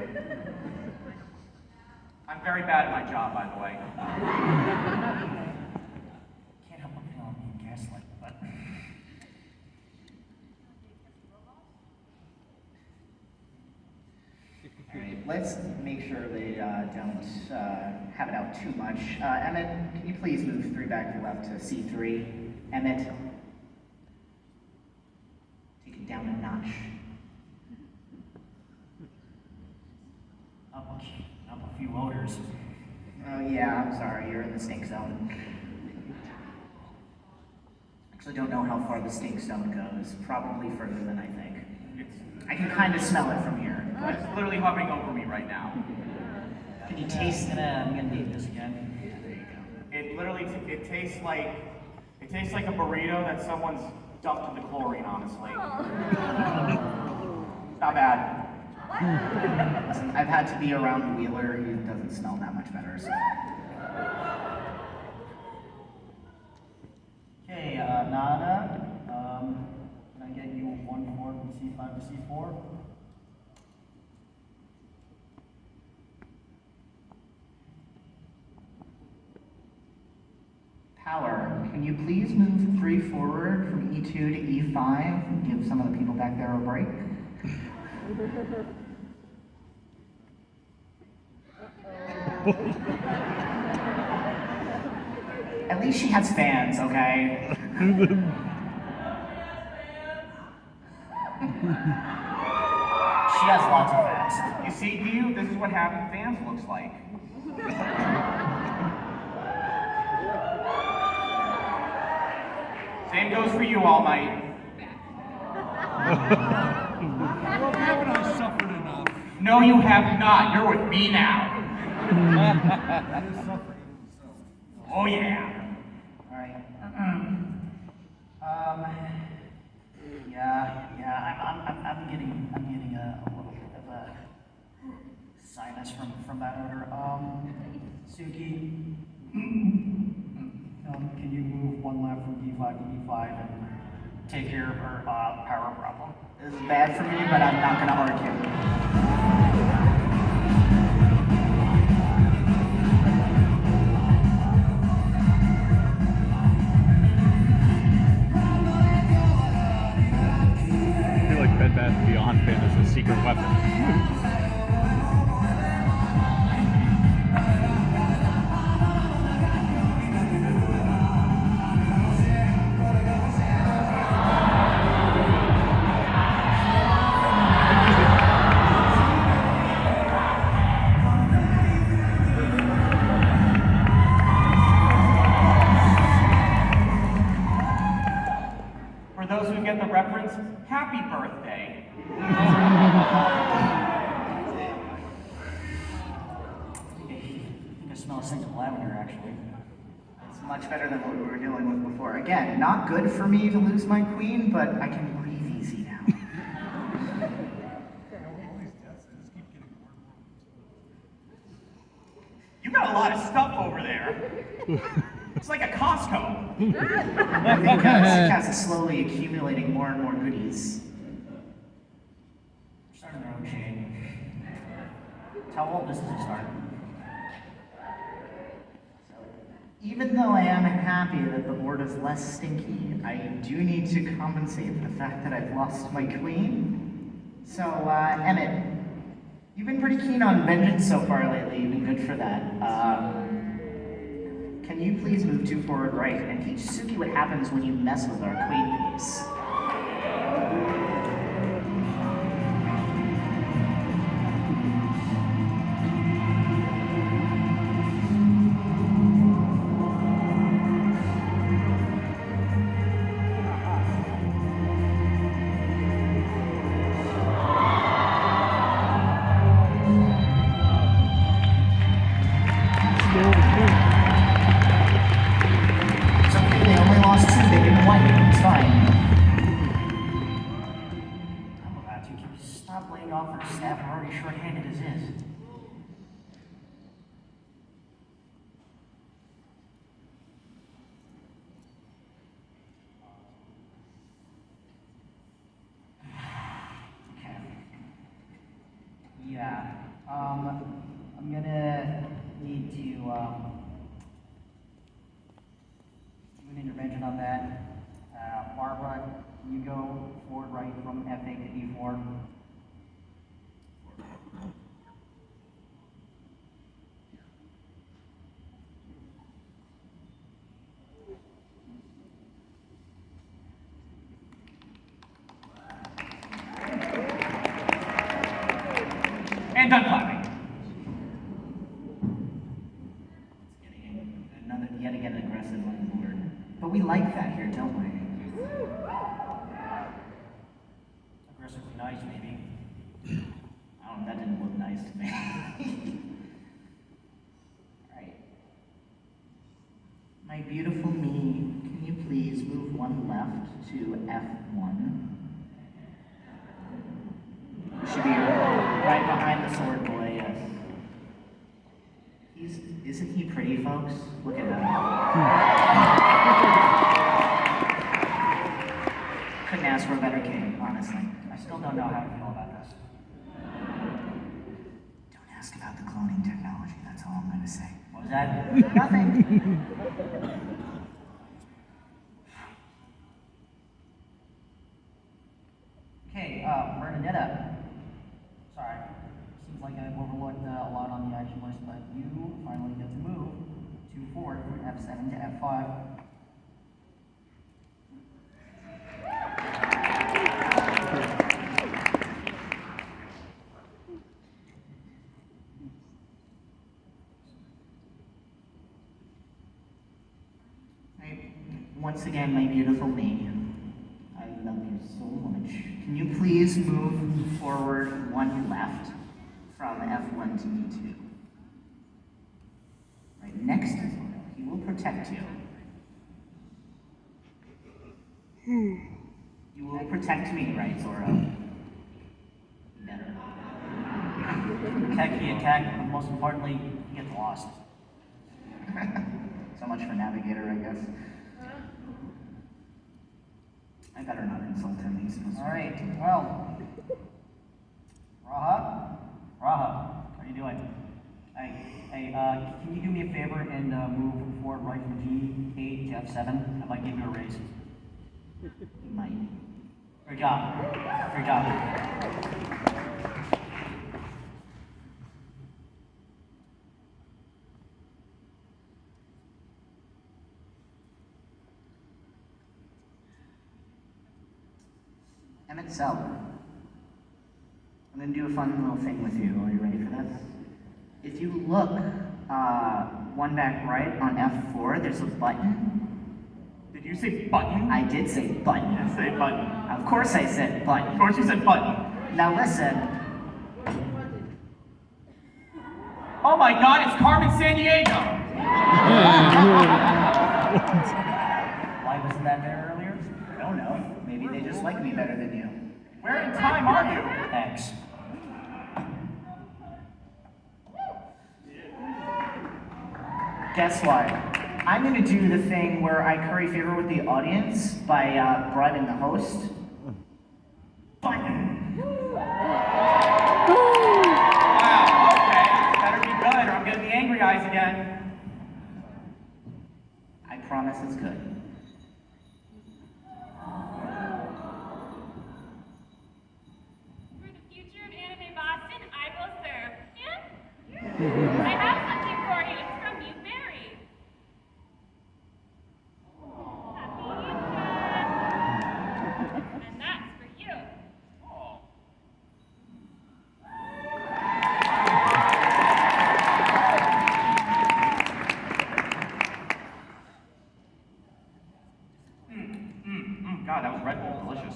I'm very bad at my job, by the way. Can't help but feel I'm being gaslit, but All right, let's make sure they don't have it out too much. Emmett, can you please move 3 back to the left to C3? Emmett, take it down a notch. up a few odors. Oh yeah, I'm sorry, you're in the stink zone. Actually don't know how far the stink zone goes. Probably further than I think. I can kind of smell it from here. It's literally hovering over me right now. Can you taste it? I'm gonna need this again. It literally, it tastes like a burrito that someone's dumped in the chlorine, honestly. Not bad. Listen, I've had to be around Wheeler. He doesn't smell that much better, so. Okay, Nana, can I get you 1 forward from C5 to C4? Can you please move 3 forward from E2 to E5 and give some of the people back there a break? At least she has fans, okay? She has lots of fans. You see, this is what having fans looks like. Same goes for you, All Might. Well, haven't I suffered enough? No, you have not. You're with me now. Oh, yeah. Alright. I'm getting a little bit of a sinus from that odor. Suki, can you move one left from D5 to E5 and take care of her power problem? This is bad for me, but I'm not gonna argue. I feel like Bed Bath & Beyond fan is a secret weapon. For those who get the reference, happy birthday. I think I smell a scent of lavender, actually. It's much better than what we were dealing with before. Again, not good for me to lose my queen, but I can breathe easy now. You got a lot of stuff over there. It's like a Costco. I think Kaz is slowly accumulating more and more goodies. Starting their own shade. How old does this start? Even though I am happy that the board is less stinky, I do need to compensate for the fact that I've lost my queen. So, Emmett, you've been pretty keen on vengeance so far lately. You've been good for that. Can you please move 2 forward right and teach Suki what happens when you mess with our queen piece? It's okay, they only lost 2, they didn't win. It's fine. I'm about to. Can you stop laying off our staff? We're already short-handed as is. Okay. Yeah. I'm gonna need to do an intervention on that. Barbara, you go forward right from F8 to D4. And done clapping. Yet again aggressive on the board. But we like that here, don't we? Aggressively nice, maybe. That didn't look nice to me. Alright. My beautiful me, can you please move 1 left to F1? You should be right behind the sword boy, yes. Isn't he pretty, folks? Look at that. Couldn't ask for a better king, honestly. I still don't know how to feel about this. Don't ask about the cloning technology, that's all I'm going to say. What was that? Nothing. Okay, Bernadetta. Sorry, seems like I've overlooked a lot on the action list, but you finally get to move 2 forward from F7 to F5. Once again, my beautiful me, I love you so much. Can you please move forward 1 left from F1 to E2? Right next to Zoro. He will protect you. You will protect me, right, Zoro? Better. Protect the attack, but most importantly, he gets lost. So much for Navigator, I guess. I better not insult him. He's supposed to. Alright, well. Raha? Raha, how are you doing? Hey, can you do me a favor and move forward right from G8 to F7? I might give you a raise. You might. Great job. Great job. Emmett Seller. I'm gonna do a fun little thing with you. Are you ready for this? If you look 1 back right on F4, there's a button. Did you say button? I did say button. You say button. Of course I said button. Of course you said button. Now listen. Oh my god, it's Carmen Sandiego! Why wasn't that there earlier? I don't know. Maybe they just like me better than you. Where in time are you? Thanks. Guess what? I'm gonna do the thing where I curry favor with the audience by bribing the host. Button. Wow, okay. Better be good or I'm getting the angry eyes again. I promise it's good. For the future of anime Boston, I will serve. Yeah? I have something for you. It's from you, Mary. Happy Easter. And that's for you. God, that was Red Bull, delicious.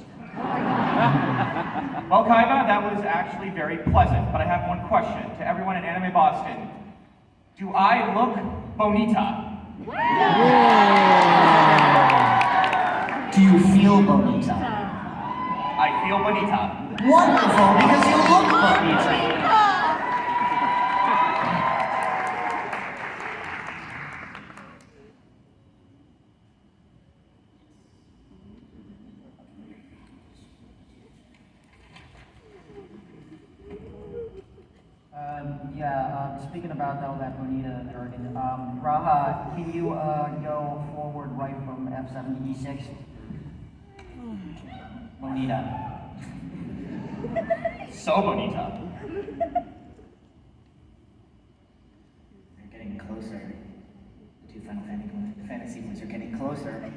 Well, Kaiba, that was actually very pleasant, but I have one question to everyone in Anime Boston. Do I look bonita? Do you feel bonita? I feel bonita. Wonderful, because you look bonita. Speaking about all that bonita jargon, Raha, can you go forward right from F7 to E6? Bonita. So bonita. You're getting closer. The 2 Final Fantasy ones are getting closer.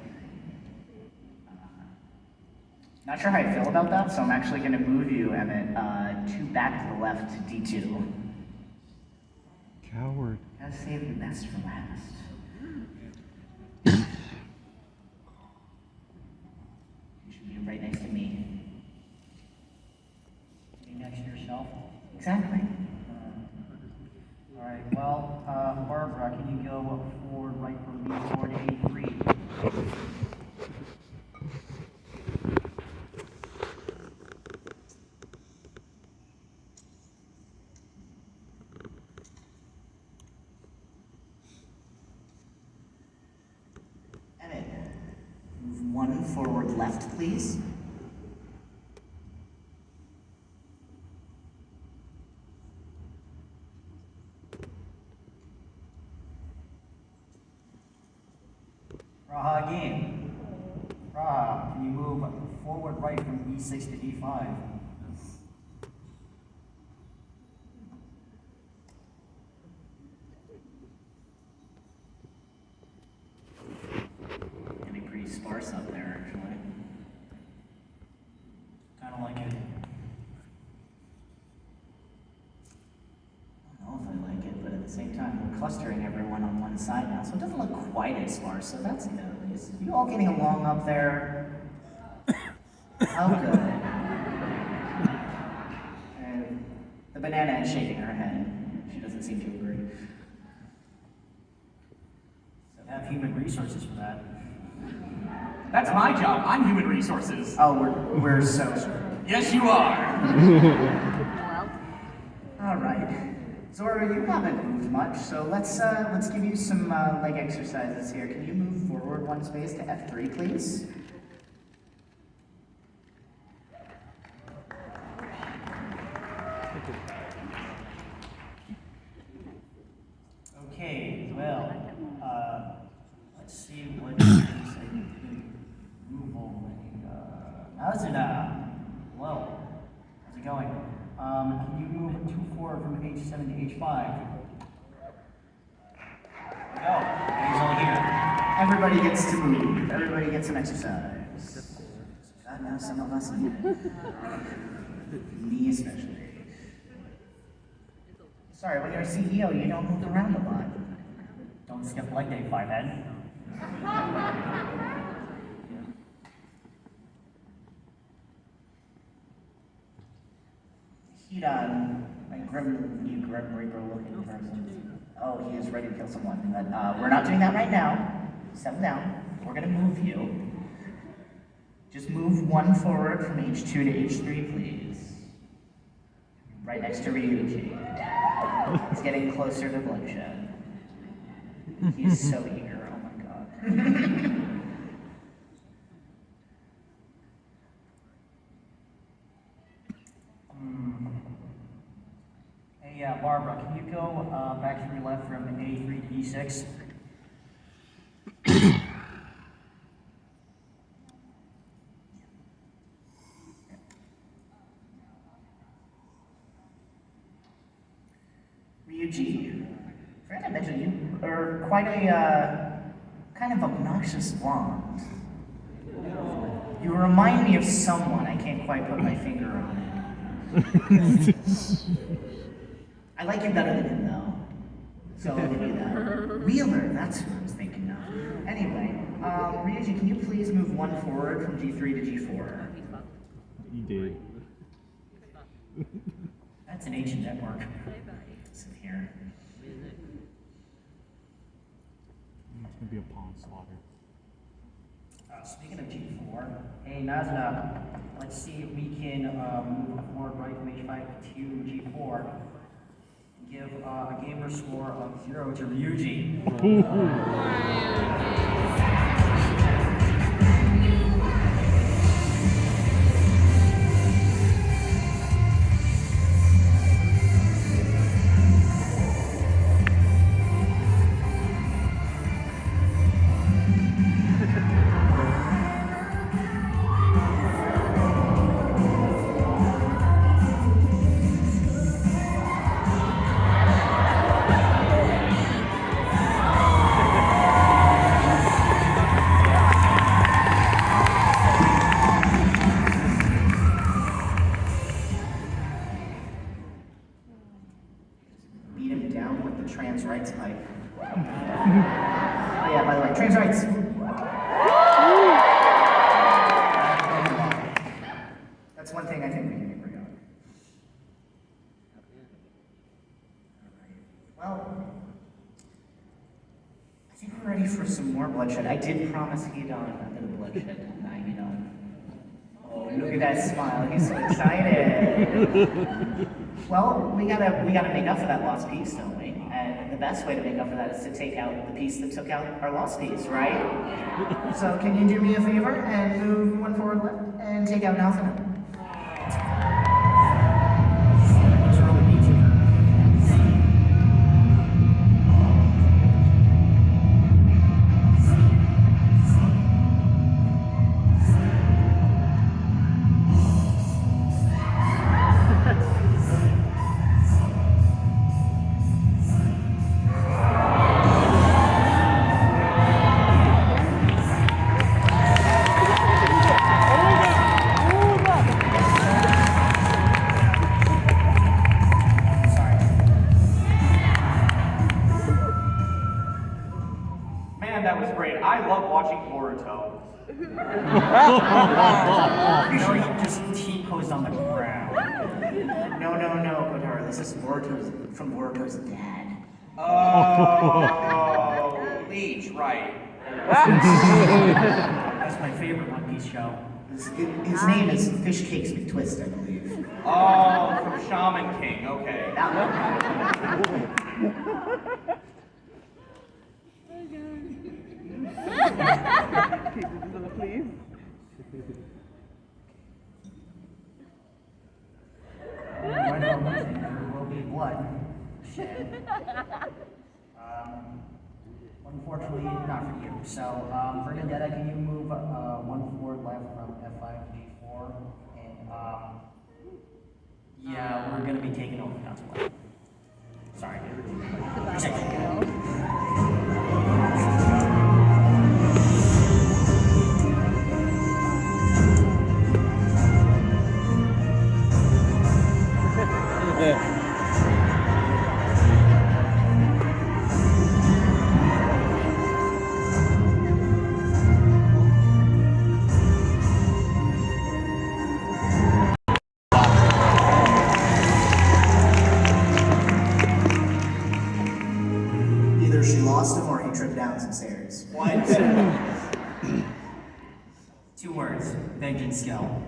Not sure how I feel about that, so I'm actually going to move you, Emmett, 2 back to the left to D2. Coward. Gotta save the best for last. You should be right next to me. Be next to yourself. Exactly. Alright, well, Barbara, can you go forward right from B4 to A3? Move 1 forward left, please. Raha again. Can you move forward right from E6 to E5? Getting pretty sparse up there, actually. Kind of like it. I don't know if I like it, but at the same time, we're clustering everyone on one side now, so it doesn't look quite as sparse, so that's good at least. You all getting along up there? How good. And The banana is shaking her head. She doesn't seem to agree. have human resources for that. That's my job. I'm human resources. Oh, we're so screwed. Yes, you are. All right. Zora, you haven't moved much, so let's give you some leg exercises here. Can you move forward one space to F3, please? Okay, well, let's see what things I can move over. Hello, how's it going? Can you move 2 forward from H7 to H5? There we go. He's all here. Everybody gets to move. Everybody gets some exercise. God, now some of us need it. Me especially. Sorry, when you're a CEO, you don't move around a lot. Don't skip leg day, 5-head. Heat on my new Grim Reaper looking person. Oh, he is ready to kill someone. But we're not doing that right now. Settle down. We're gonna move you. Just move 1 forward from H2 to H3, please. Right next to Ryuji. He's getting closer to bloodshed. He's so eager, oh my god. Hey, Barbara, can you go back to your left from A3 to E6? Ryuji, forgot to mention you are quite a kind of obnoxious blonde. You remind me of someone. I can't quite put my finger on it. I like you better than him, though. So I'll give you that. Wheeler, that's who I was thinking of. Anyway, Ryuji, can you please move 1 forward from G3 to G4? You did. That's an ancient network. Sit here. It's gonna be a pawn slaughter. Speaking of G4, hey Nazna, let's see if we can move forward right from H5 to G4 and give a gamer score of 0 to Ryuji. Beat him down with the trans rights pipe. Oh yeah, by the way, trans rights. That's one thing I think we can agree on. Well, I think we're ready for some more bloodshed. I did promise Hedon a bit of bloodshed, didn't I, Hedon? Oh, look at that smile. He's so excited. Well, we gotta make up for that lost piece, don't we? And the best way to make up for that is to take out the piece that took out our lost piece, right? So can you do me a favor and move 1 forward left and take out Nalthana? though. No, you just T-posed on the ground. No, Kotaro. This is from Boruto's dad. Oh, Leech, right. That's my favorite One Piece show. His name is Fish Cakes McTwist, I believe. Oh, from Shaman King, okay. That Please. Right on one thing, there will be blood shed. Unfortunately, not for you. So, Bernadetta, can you move one forward left from F5 to G4? And, Yeah, we're gonna be taking over. That's why. Sorry. Either she lost him or he tripped down some stairs. What? 2 words. Vengeance skill.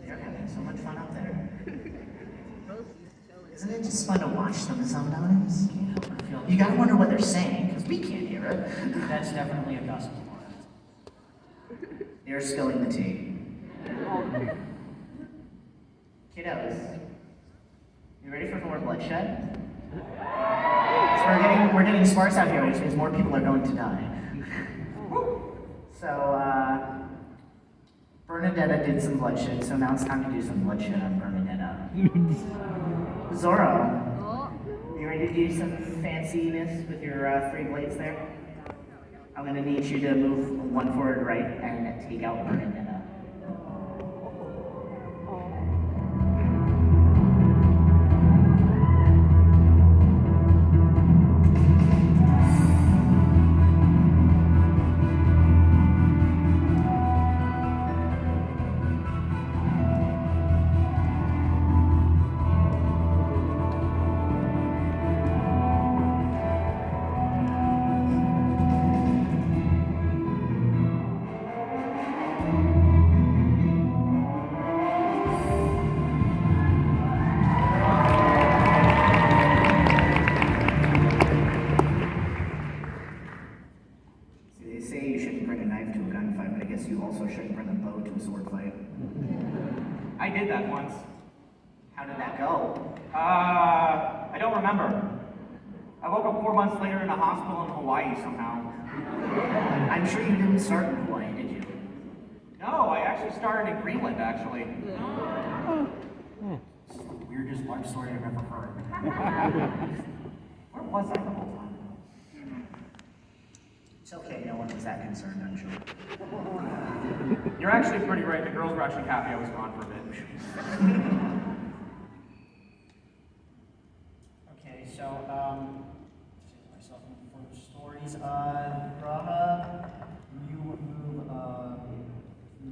They're having so much fun up there. Isn't it just fun to watch them sometimes? You gotta wonder what they're saying, because we can't hear it. That's definitely a Gus. They're spilling the tea. Kiddos, you ready for more bloodshed? So we're getting sparse out here, which means more people are going to die. So, Bernadetta did some bloodshed, so now it's time to do some bloodshed on Bernadetta. Zoro, you ready to do some fanciness with your 3 blades there? I'm gonna need you to move 1 forward right and take out Bernadetta. I did that once. How did that go? I don't remember. I woke up 4 months later in a hospital in Hawaii somehow. I'm sure you didn't start in Hawaii, did you? No, I actually started in Greenland, actually. This is the weirdest life story I've ever heard. Where was I the whole time? It's okay, no one was that concerned, I'm sure. You're actually pretty right. The girls were actually happy I was gone for a bit. okay, so, myself for the stories. Brahma, you move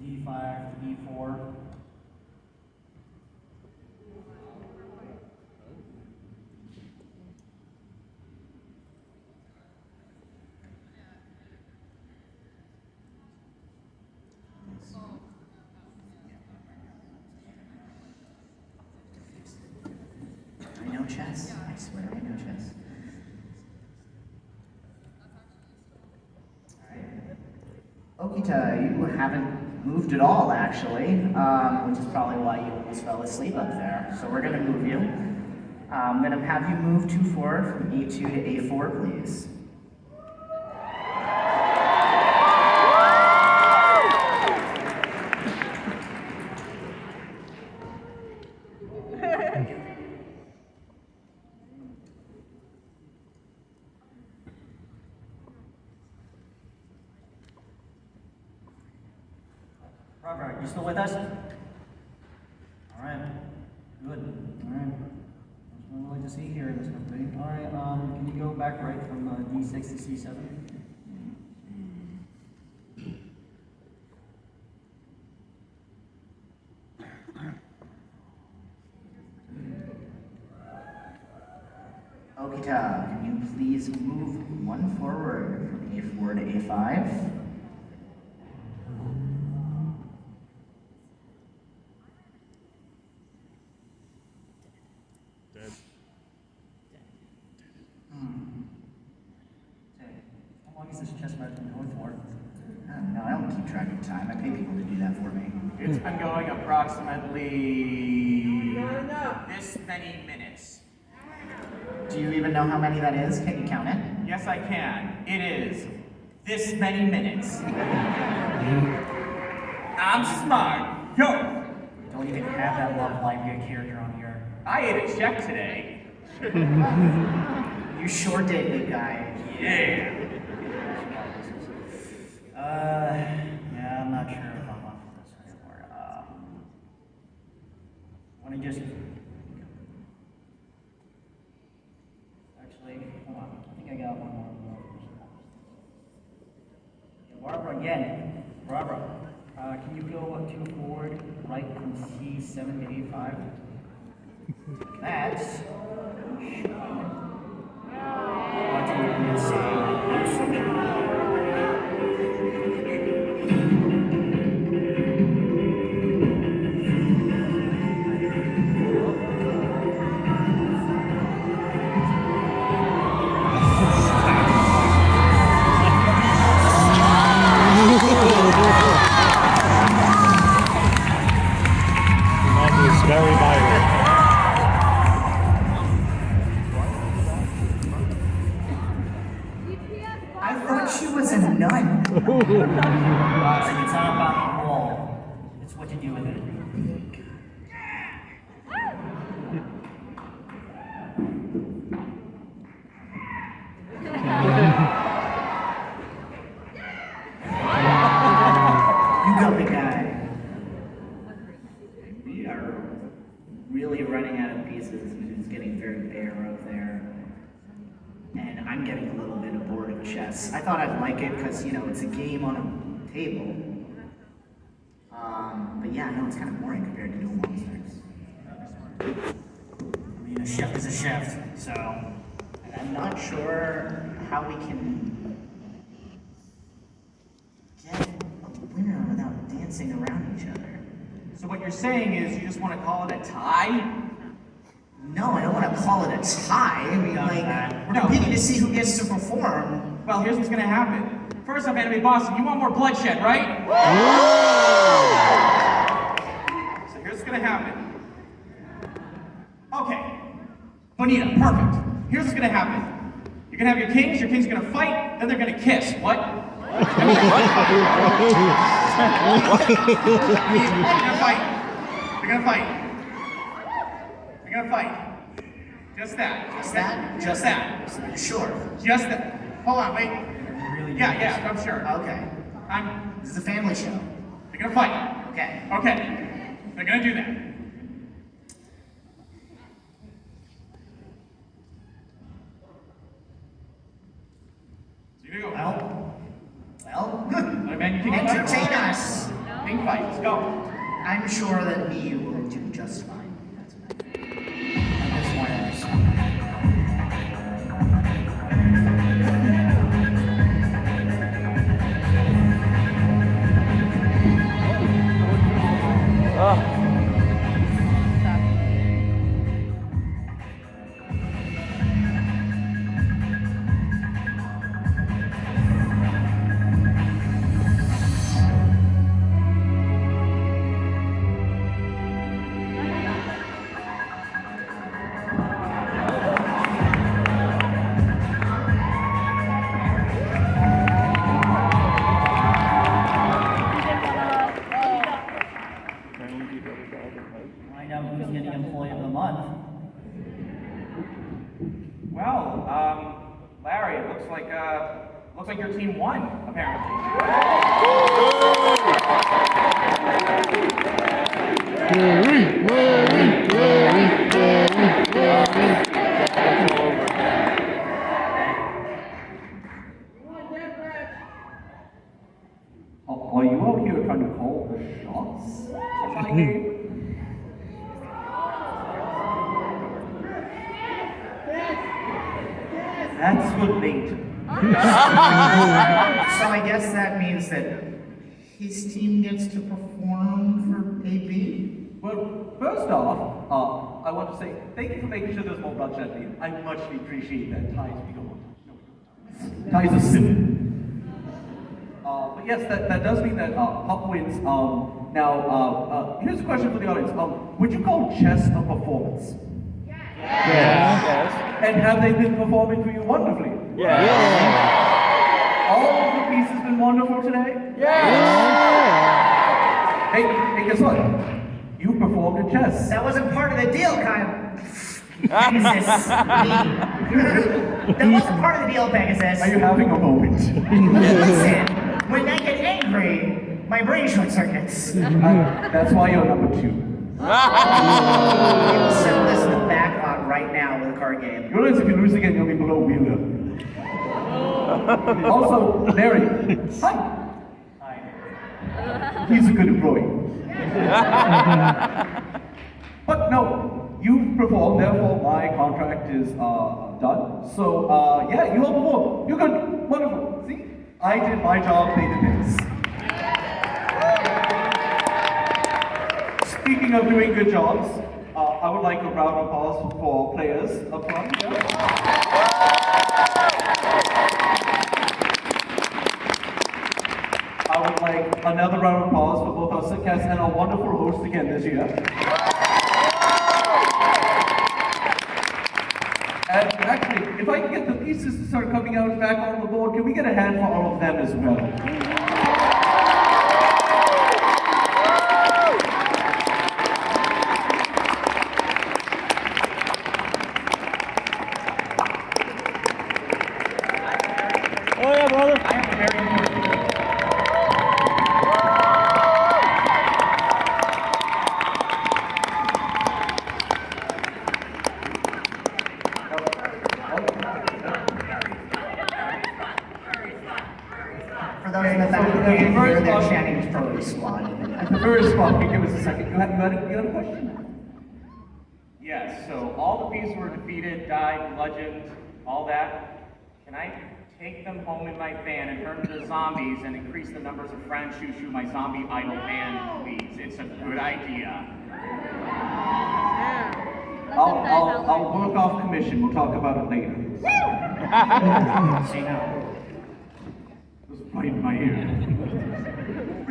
D5 to D4. I know chess. I swear I know chess. Okita, you haven't moved at all, actually, which is probably why you almost fell asleep up there. So we're going to move you. I'm going to have you move 2 forward from A2 to A4, please. Robert, you still with us? All right. Good. All right. That's what I like to see here in this company. All right. Can you go back right from D6 to C7? Okita, can you please move one forward from A4 to A5? Dead. How long is this chess match been going for? No, I don't keep track of time. I pay people to do that for me. It's been going approximately this many minutes. Do you even know how many that is? Can you count it? Yes, I can. It is this many minutes. I'm smart. Go! Don't even have that Love Library character on here. I ate a check today. You sure did, big guy. Yeah. Yeah, I'm not sure if I'm up for this anymore. Want to just... Actually, hold on. I think I got one more. Yeah, Barbara, again. Barbara, can you go 2 forward, right from C7 to A5? That's... What do you say? That was very violent. I thought she was a nun. It's not about the wall. It's what you do with it. You go, big guy. We are really running out of pieces. It's getting very bare out there. And I'm getting a little bit bored of chess. I thought I'd like it because, you know, it's a game on a table. But yeah, no, it's kind of boring compared to Duel Monsters. I mean, a chef is a chef, so... And I'm not sure how we can get a winner without dancing around each other. So what you're saying is you just want to call it a tie? No, I don't want to call it a tie. I mean, like, we're competing to see who gets to perform. Well, here's what's going to happen. First off, Anime Boston, you want more bloodshed, right? So here's what's going to happen. Okay. Bonita, perfect. Here's what's going to happen. You're going to have your kings are going to fight, then they're going to kiss. What? They're going to fight. They're going to fight. They're going to fight. Just that. Just that? Just that. Sure. Just that. Hold on, wait. Yeah, I'm sure. Okay. This is a family show. They're gonna fight. Okay. Okay. They're gonna do that. So you go. Well, Man, you can entertain us. King fight. Let's go. I'm sure that me will do just fine. That's what I just wanted to say. Find out who's getting Employee of the Month. Well, Larry, it looks like your team won, apparently. Oh, are you out here trying to call the shots? My game? That's for later. So I guess that means that his team gets to perform for AB? Well, first off, I want to say thank you for making sure there's more bloodshed here. I muchly appreciate that. Ties, we don't want to. Ties are silly. But yes, that does mean that Pop wins. Now, here's a question for the audience. Would you call chess a performance? Yes. And have they been performing for you wonderfully? Yes. All of the pieces been wonderful today? Hey, guess what? You performed at chess. That wasn't part of the deal, Pegasus. That wasn't part of the deal, Pegasus. Are you having a moment? Listen, when I get angry, my brain short circuits. That's why you're number 2. We will settle this in the back on right now with a card game. You realize if you lose again, you'll be below Wheeler. Also, Larry. Hi. He's a good employee. But no, you've performed, therefore my contract is done. So, yeah, you all performed. You're good. Wonderful. See? I did my job, they did theirs. Speaking of doing good jobs, I would like a round of applause for players up front here. I would like another round of applause for both our sitcasts and our wonderful host again this year. And actually, if I can get the pieces to start coming out back on the board, can we get a hand for all of them as well? Oh yeah, brother. I have a very important. For those in the back who can't hear, they're chanting Furry Squad. The first spot, can you give us a second? You had a question? Yes, so all the beasts were defeated, died, bludgeoned, all that. Can I take them home in my van and turn them into zombies and increase the numbers of Fran Shushu, my zombie idol band, please? It's a good idea. I'll work off commission. We'll talk about it later. See now. It was right in my ear.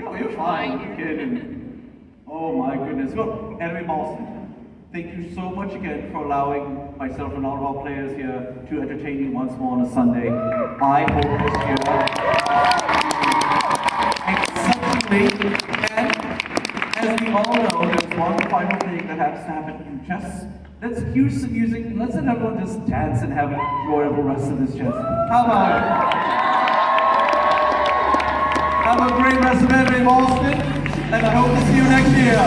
Oh, you're fine, kid. And, oh my goodness. Well, Enemy Boston, thank you so much again for allowing myself and all of our players here to entertain you once more on a Sunday. I hope this year exceptionally, and as we all know, there's one final thing that has to happen in chess. Let's cue some music and let's let everyone just dance and have an enjoyable rest of this chess. How about it? Have a great rest of Enemy Boston, and I hope to see you next year.